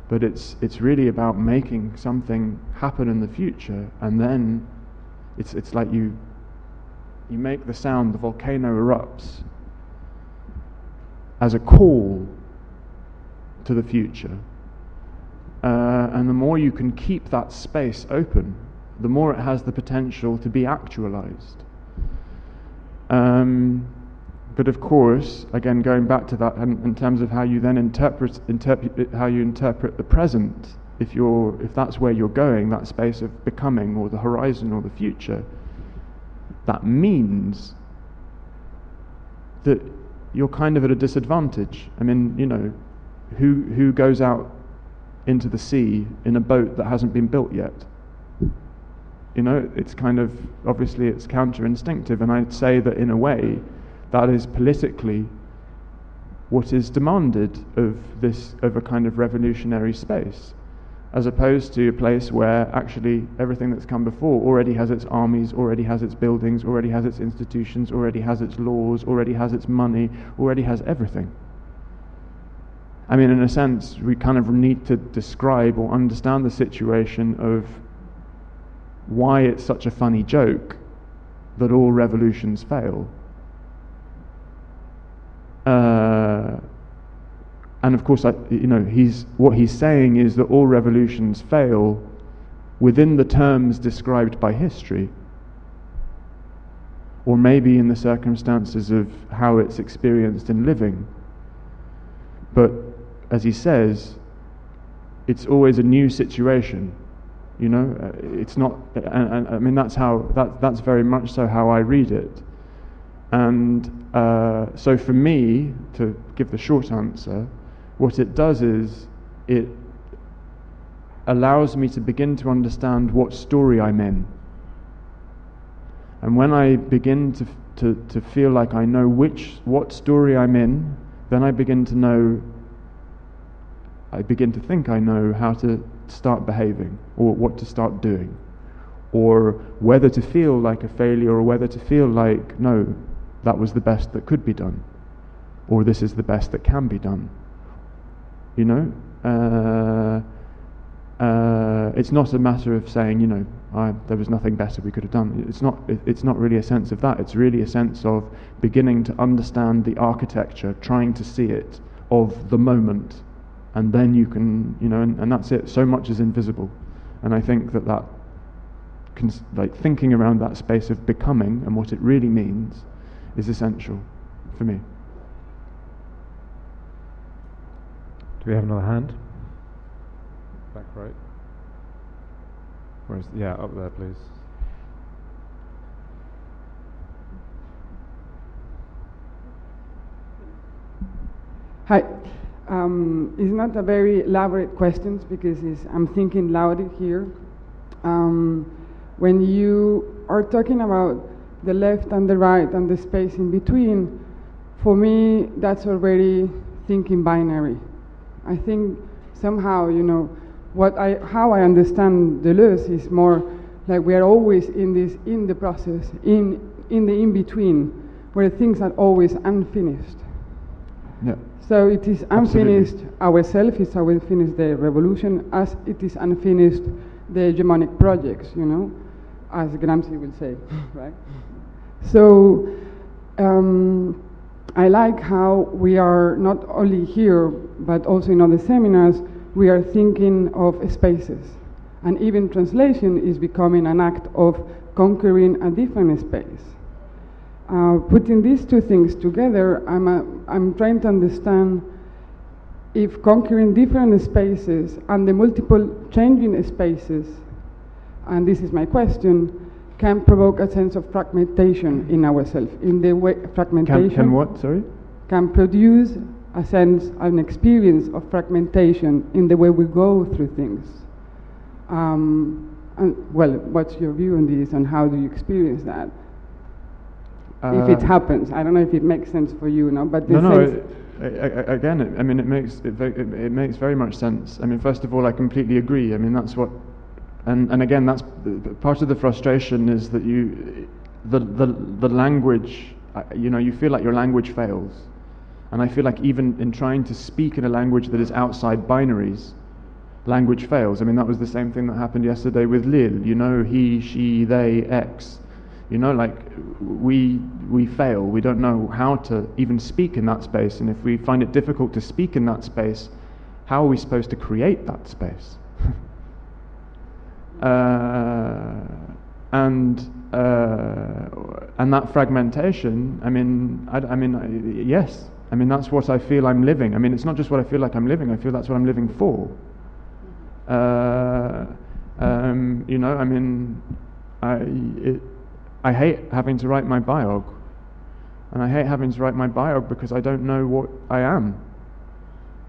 But it's really about making something happen in the future, and then it's like you make the sound, the volcano erupts as a call to the future. And the more you can keep that space open, the more it has the potential to be actualized. But of course, again, going back to that, in terms of how you then interpret how you interpret the present, if that's where you're going, that space of becoming, or the horizon, or the future, that means that you're kind of at a disadvantage. I mean, you know, who goes out into the sea in a boat that hasn't been built yet? You know, it's kind of, obviously it's counter-instinctive, and I'd say that in a way, that is politically what is demanded of a kind of revolutionary space, as opposed to a place where actually everything that's come before already has its armies, already has its buildings, already has its institutions, already has its laws, already has its money, already has everything. I mean, in a sense, we kind of need to describe or understand the situation of why it's such a funny joke that all revolutions fail. And of course, what he's saying is that all revolutions fail within the terms described by history, or maybe in the circumstances of how it's experienced in living. But as he says, it's always a new situation. You know, it's not. And I mean, that's very much so how I read it. And so for me, to give the short answer, what it does is it allows me to begin to understand what story I'm in. And when I begin to feel like I know what story I'm in, then I begin to think I know how to start behaving, or what to start doing, or whether to feel like a failure, or whether to feel like, no, that was the best that could be done, or this is the best that can be done. You know, it's not a matter of saying, you know, there was nothing better we could have done. It's not really a sense of that. It's really a sense of beginning to understand the architecture, trying to see it, of the moment, and then you can, you know, and that's it. So much is invisible, and I think that like thinking around that space of becoming and what it really means is essential for me. Do we have another hand? Back right. Yeah, up there, please. Hi. It's not a very elaborate question because I'm thinking loud here. When you are talking about the left and the right and the space in between, for me, that's already thinking binary. I think somehow, you know, how I understand Deleuze is more like we are always in the process, in the in-between, where things are always unfinished. Yeah. So it is unfinished ourselves, it's unfinished the revolution, as it is unfinished the hegemonic projects, you know, as Gramsci will say, right? So I like how we are not only here, but also in other seminars, we are thinking of spaces. And even translation is becoming an act of conquering a different space. Putting these two things together, I'm trying to understand if conquering different spaces and the multiple changing spaces, and this is my question, can provoke a sense of fragmentation in ourselves. In the way fragmentation can what? Sorry. Can produce a sense, an experience of fragmentation in the way we go through things. And, well, what's your view on this, and how do you experience that? If it happens, I don't know if it makes sense for you, no? But again, it makes very much sense. I mean, first of all, I completely agree. I mean, that's what, and again, that's part of the frustration is that the language, you feel like your language fails, and I feel like even in trying to speak in a language that is outside binaries, language fails. I mean, that was the same thing that happened yesterday with Lille. He, she, they, X. Like we fail. We don't know how to even speak in that space, and if we find it difficult to speak in that space, how are we supposed to create that space? And that fragmentation. Yes. I mean, that's what I feel I'm living. I mean, it's not just what I feel like I'm living. I feel that's what I'm living for. I hate having to write my biog, and I hate having to write my biog because I don't know what I am,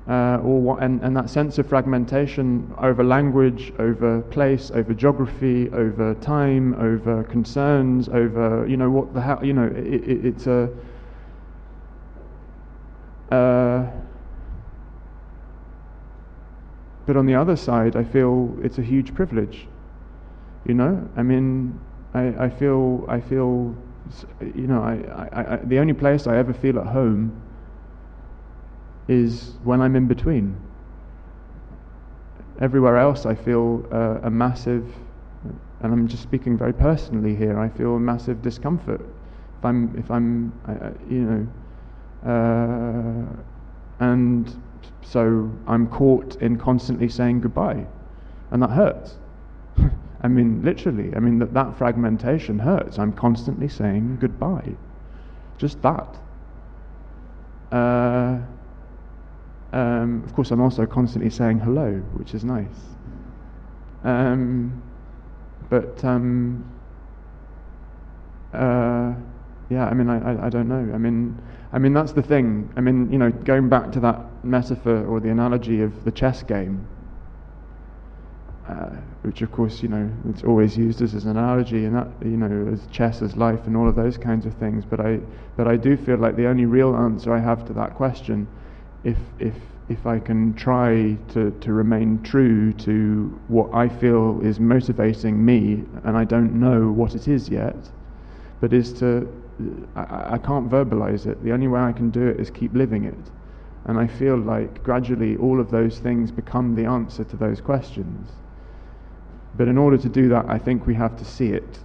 or what, and that sense of fragmentation over language, over place, over geography, over time, over concerns, over what the hell, it's a. But on the other side, I feel it's a huge privilege. I feel, the only place I ever feel at home is when I'm in between. Everywhere else I feel a massive, and I'm just speaking very personally here, I feel a massive discomfort and so I'm caught in constantly saying goodbye, and that hurts. I mean, literally, that fragmentation hurts. I'm constantly saying goodbye. Just that. Of course, I'm also constantly saying hello, which is nice. I don't know. I mean, that's the thing. Going back to that metaphor or the analogy of the chess game, which of course, it's always used as an analogy, and that, as chess as life and all of those kinds of things. But I do feel like the only real answer I have to that question, if I can try to remain true to what I feel is motivating me, and I don't know what it is yet, but is to, I can't verbalize it. The only way I can do it is keep living it. And I feel like gradually all of those things become the answer to those questions. But in order to do that, I think we have to see it,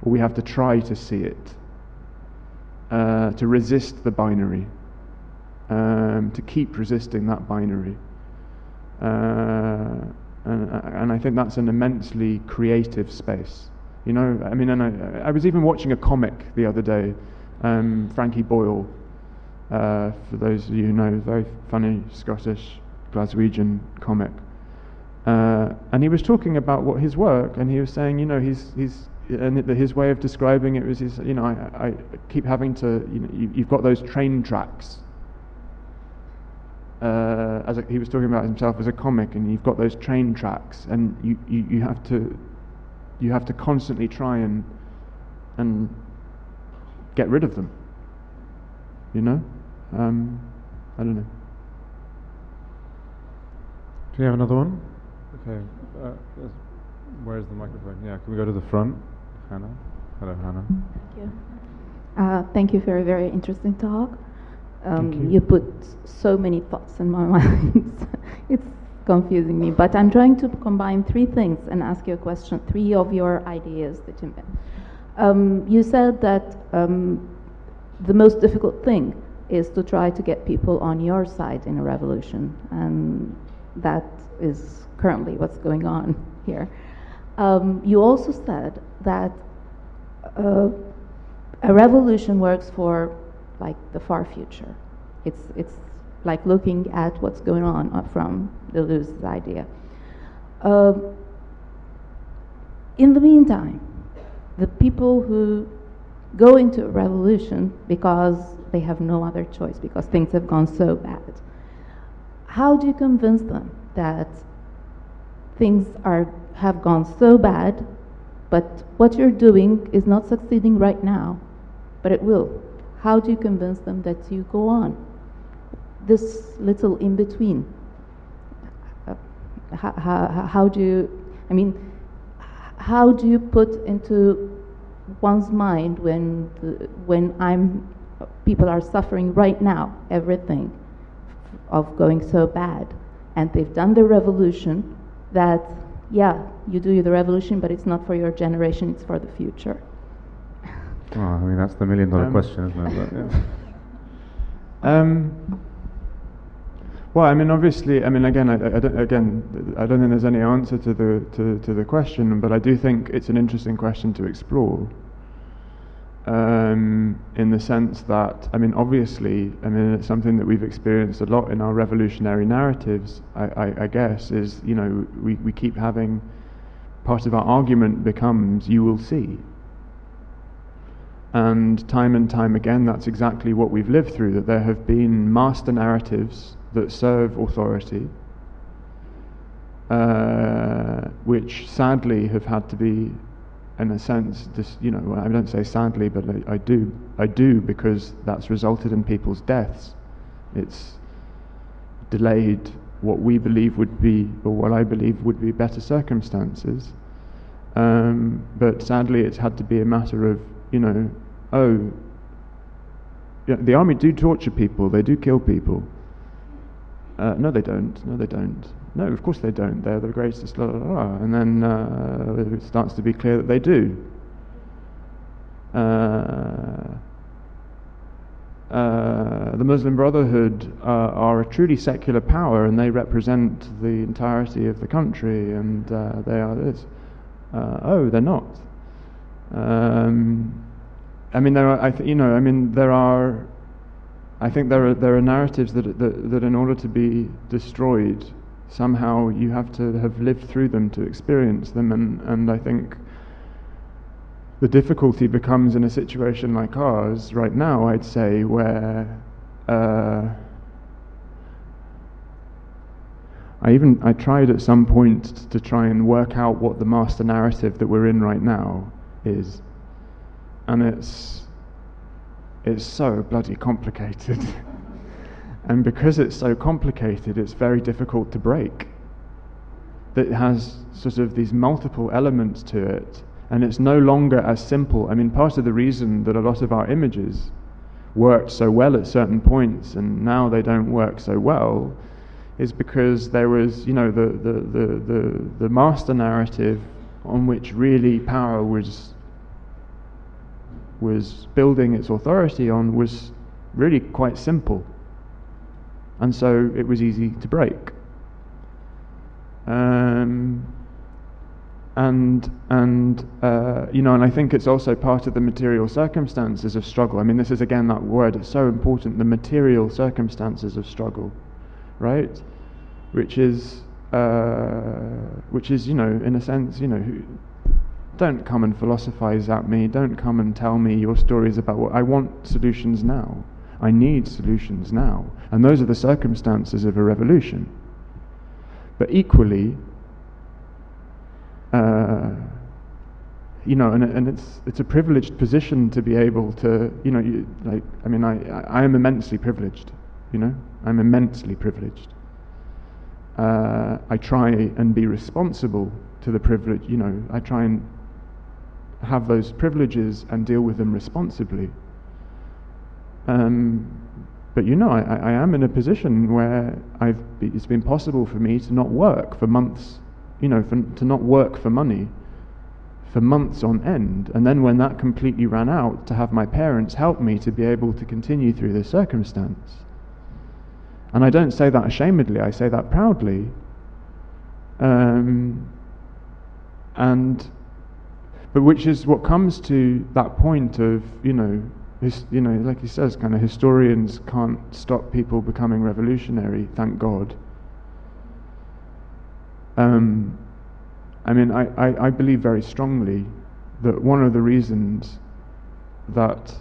or we have to try to see it, to resist the binary, to keep resisting that binary. And I think that's an immensely creative space. And I was even watching a comic the other day, Frankie Boyle, for those of you who know, very funny Scottish Glaswegian comic. And he was talking about what his work, and he was saying, his way of describing it was, I keep having to, you've got those train tracks. He was talking about himself as a comic, and you've got those train tracks, and you have to constantly try and get rid of them. I don't know. Do you have another one? Okay. Where's the microphone? Yeah, can we go to the front? Hannah. Hello, Hannah. Thank you. Thank you for a very interesting talk. Thank you. You put so many thoughts in my mind. It's confusing me, but I'm trying to combine three things and ask you a question, three of your ideas that you made. You said that the most difficult thing is to try to get people on your side in a revolution, and that is currently what's going on here. You also said that a revolution works for like the far future. It's like looking at what's going on from Deleuze's idea. In the meantime, the people who go into a revolution because they have no other choice, because things have gone so bad, how do you convince them that things have gone so bad, but what you're doing is not succeeding right now, but it will? How do you convince them that you go on? This little in between. How do you, I mean, how do you put into one's mind when people are suffering right now, everything of going so bad, and they've done the revolution, that yeah, you do the revolution, but it's not for your generation, it's for the future. Oh, I mean, that's the $1 million question, isn't it? But, yeah. Well, I mean, obviously, I mean, again, I don't think there's any answer to the question, but I do think it's an interesting question to explore. In the sense that, I mean, obviously, I mean, it's something that we've experienced a lot in our revolutionary narratives, I guess, is, you know, we keep having, part of our argument becomes, you will see. And time again, that's exactly what we've lived through, that there have been master narratives that serve authority, which sadly have had to be, in a sense, you know, I don't say sadly, but I do, because that's resulted in people's deaths. It's delayed what we believe would be, or what I believe would be, better circumstances. But sadly, it's had to be a matter of, you know, oh, yeah, the army do torture people, they do kill people. No, they don't. No, they don't. No, of course they don't. They're the greatest, blah, blah, blah. And then it starts to be clear that they do. The Muslim Brotherhood are a truly secular power, and they represent the entirety of the country, and they are this. Oh, they're not. I mean, there are. I think there are narratives that in order to be destroyed, somehow you have to have lived through them to experience them, and I think the difficulty becomes in a situation like ours right now, I'd say, where I tried at some point to try and work out what the master narrative that we're in right now is, and it's so bloody complicated. And because it's so complicated, it's very difficult to break. That has sort of these multiple elements to it, and it's no longer as simple. I mean, part of the reason that a lot of our images worked so well at certain points and now they don't work so well is because there was, you know, the master narrative on which really power was building its authority on was really quite simple, and so it was easy to break. You know, and I think it's also part of the material circumstances of struggle. I mean, this is again that word, it's so important, the material circumstances of struggle, right? Which is, you know, in a sense, you know, don't come and philosophize at me, don't come and tell me your stories about what I want. Solutions now. I need solutions now. And those are the circumstances of a revolution. But equally, you know, and it's a privileged position to be able to, you know, I am immensely privileged, you know, I'm immensely privileged. I try and be responsible to the privilege, you know, I try and have those privileges and deal with them responsibly. But you know, I am in a position where it's been possible for me to not work for months, you know, to not work for money for months on end, and then when that completely ran out, to have my parents help me to be able to continue through this circumstance. And I don't say that ashamedly, I say that proudly, But which is what comes to that point of, like he says, kind of historians can't stop people becoming revolutionary, thank God. I believe very strongly that one of the reasons that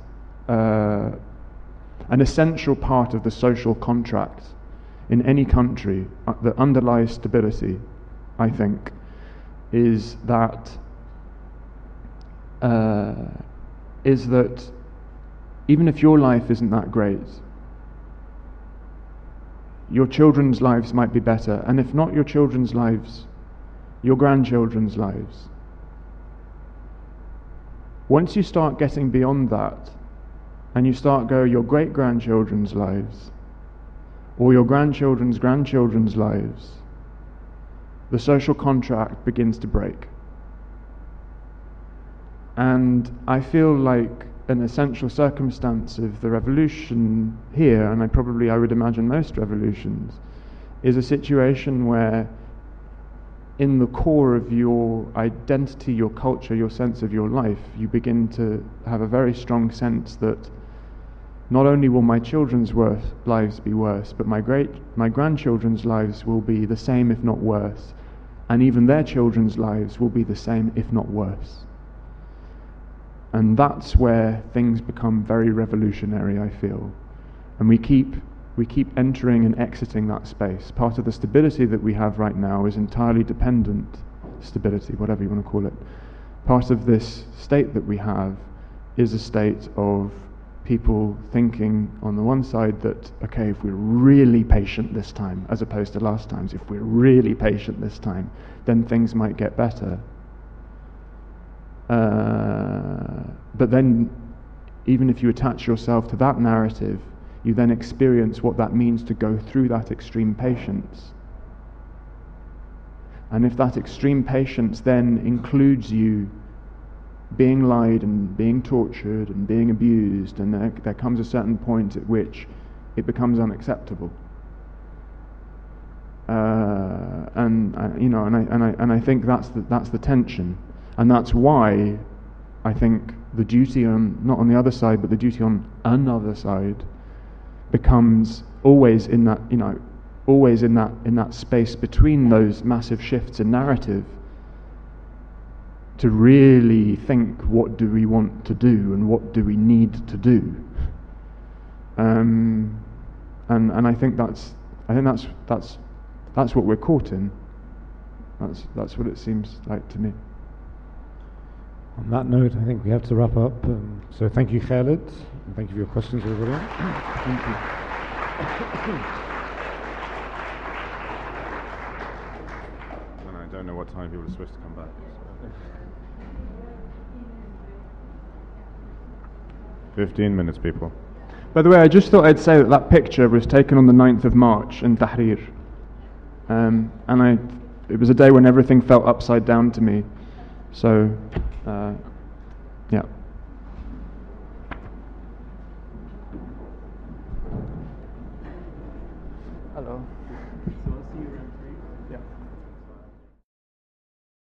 an essential part of the social contract in any country that underlies stability, I think, is that even if your life isn't that great, your children's lives might be better, and if not your children's lives, your grandchildren's lives. Once you start getting beyond that, and you start going your great-grandchildren's lives, or your grandchildren's grandchildren's lives, the social contract begins to break. And I feel like an essential circumstance of the revolution here, and I would imagine most revolutions, is a situation where in the core of your identity, your culture, your sense of your life, you begin to have a very strong sense that not only will my children's lives be worse, but my grandchildren's lives will be the same, if not worse, and even their children's lives will be the same, if not worse. And that's where things become very revolutionary, I feel. And we keep entering and exiting that space. Part of the stability that we have right now is entirely dependent stability, whatever you want to call it. Part of this state that we have is a state of people thinking on the one side that, okay, if we're really patient this time, as opposed to last times, if we're really patient this time, then things might get better. But then, even if you attach yourself to that narrative, you then experience what that means to go through that extreme patience. And if that extreme patience then includes you being lied and being tortured and being abused, and there comes a certain point at which it becomes unacceptable. And I think that's the tension, and that's why I think the duty on, not on the other side, but the duty on another side becomes always in that, always in that space between those massive shifts in narrative, to really think, what do we want to do and what do we need to do? And I think that's what we're caught in. That's what it seems like to me. On that note, I think we have to wrap up. So thank you, Khaled, and thank you for your questions, everybody. Thank you. And I don't know what time people are supposed to come back. 15 minutes, people. By the way, I just thought I'd say that picture was taken on the 9th of March in Tahrir. It was a day when everything felt upside down to me. So, yeah.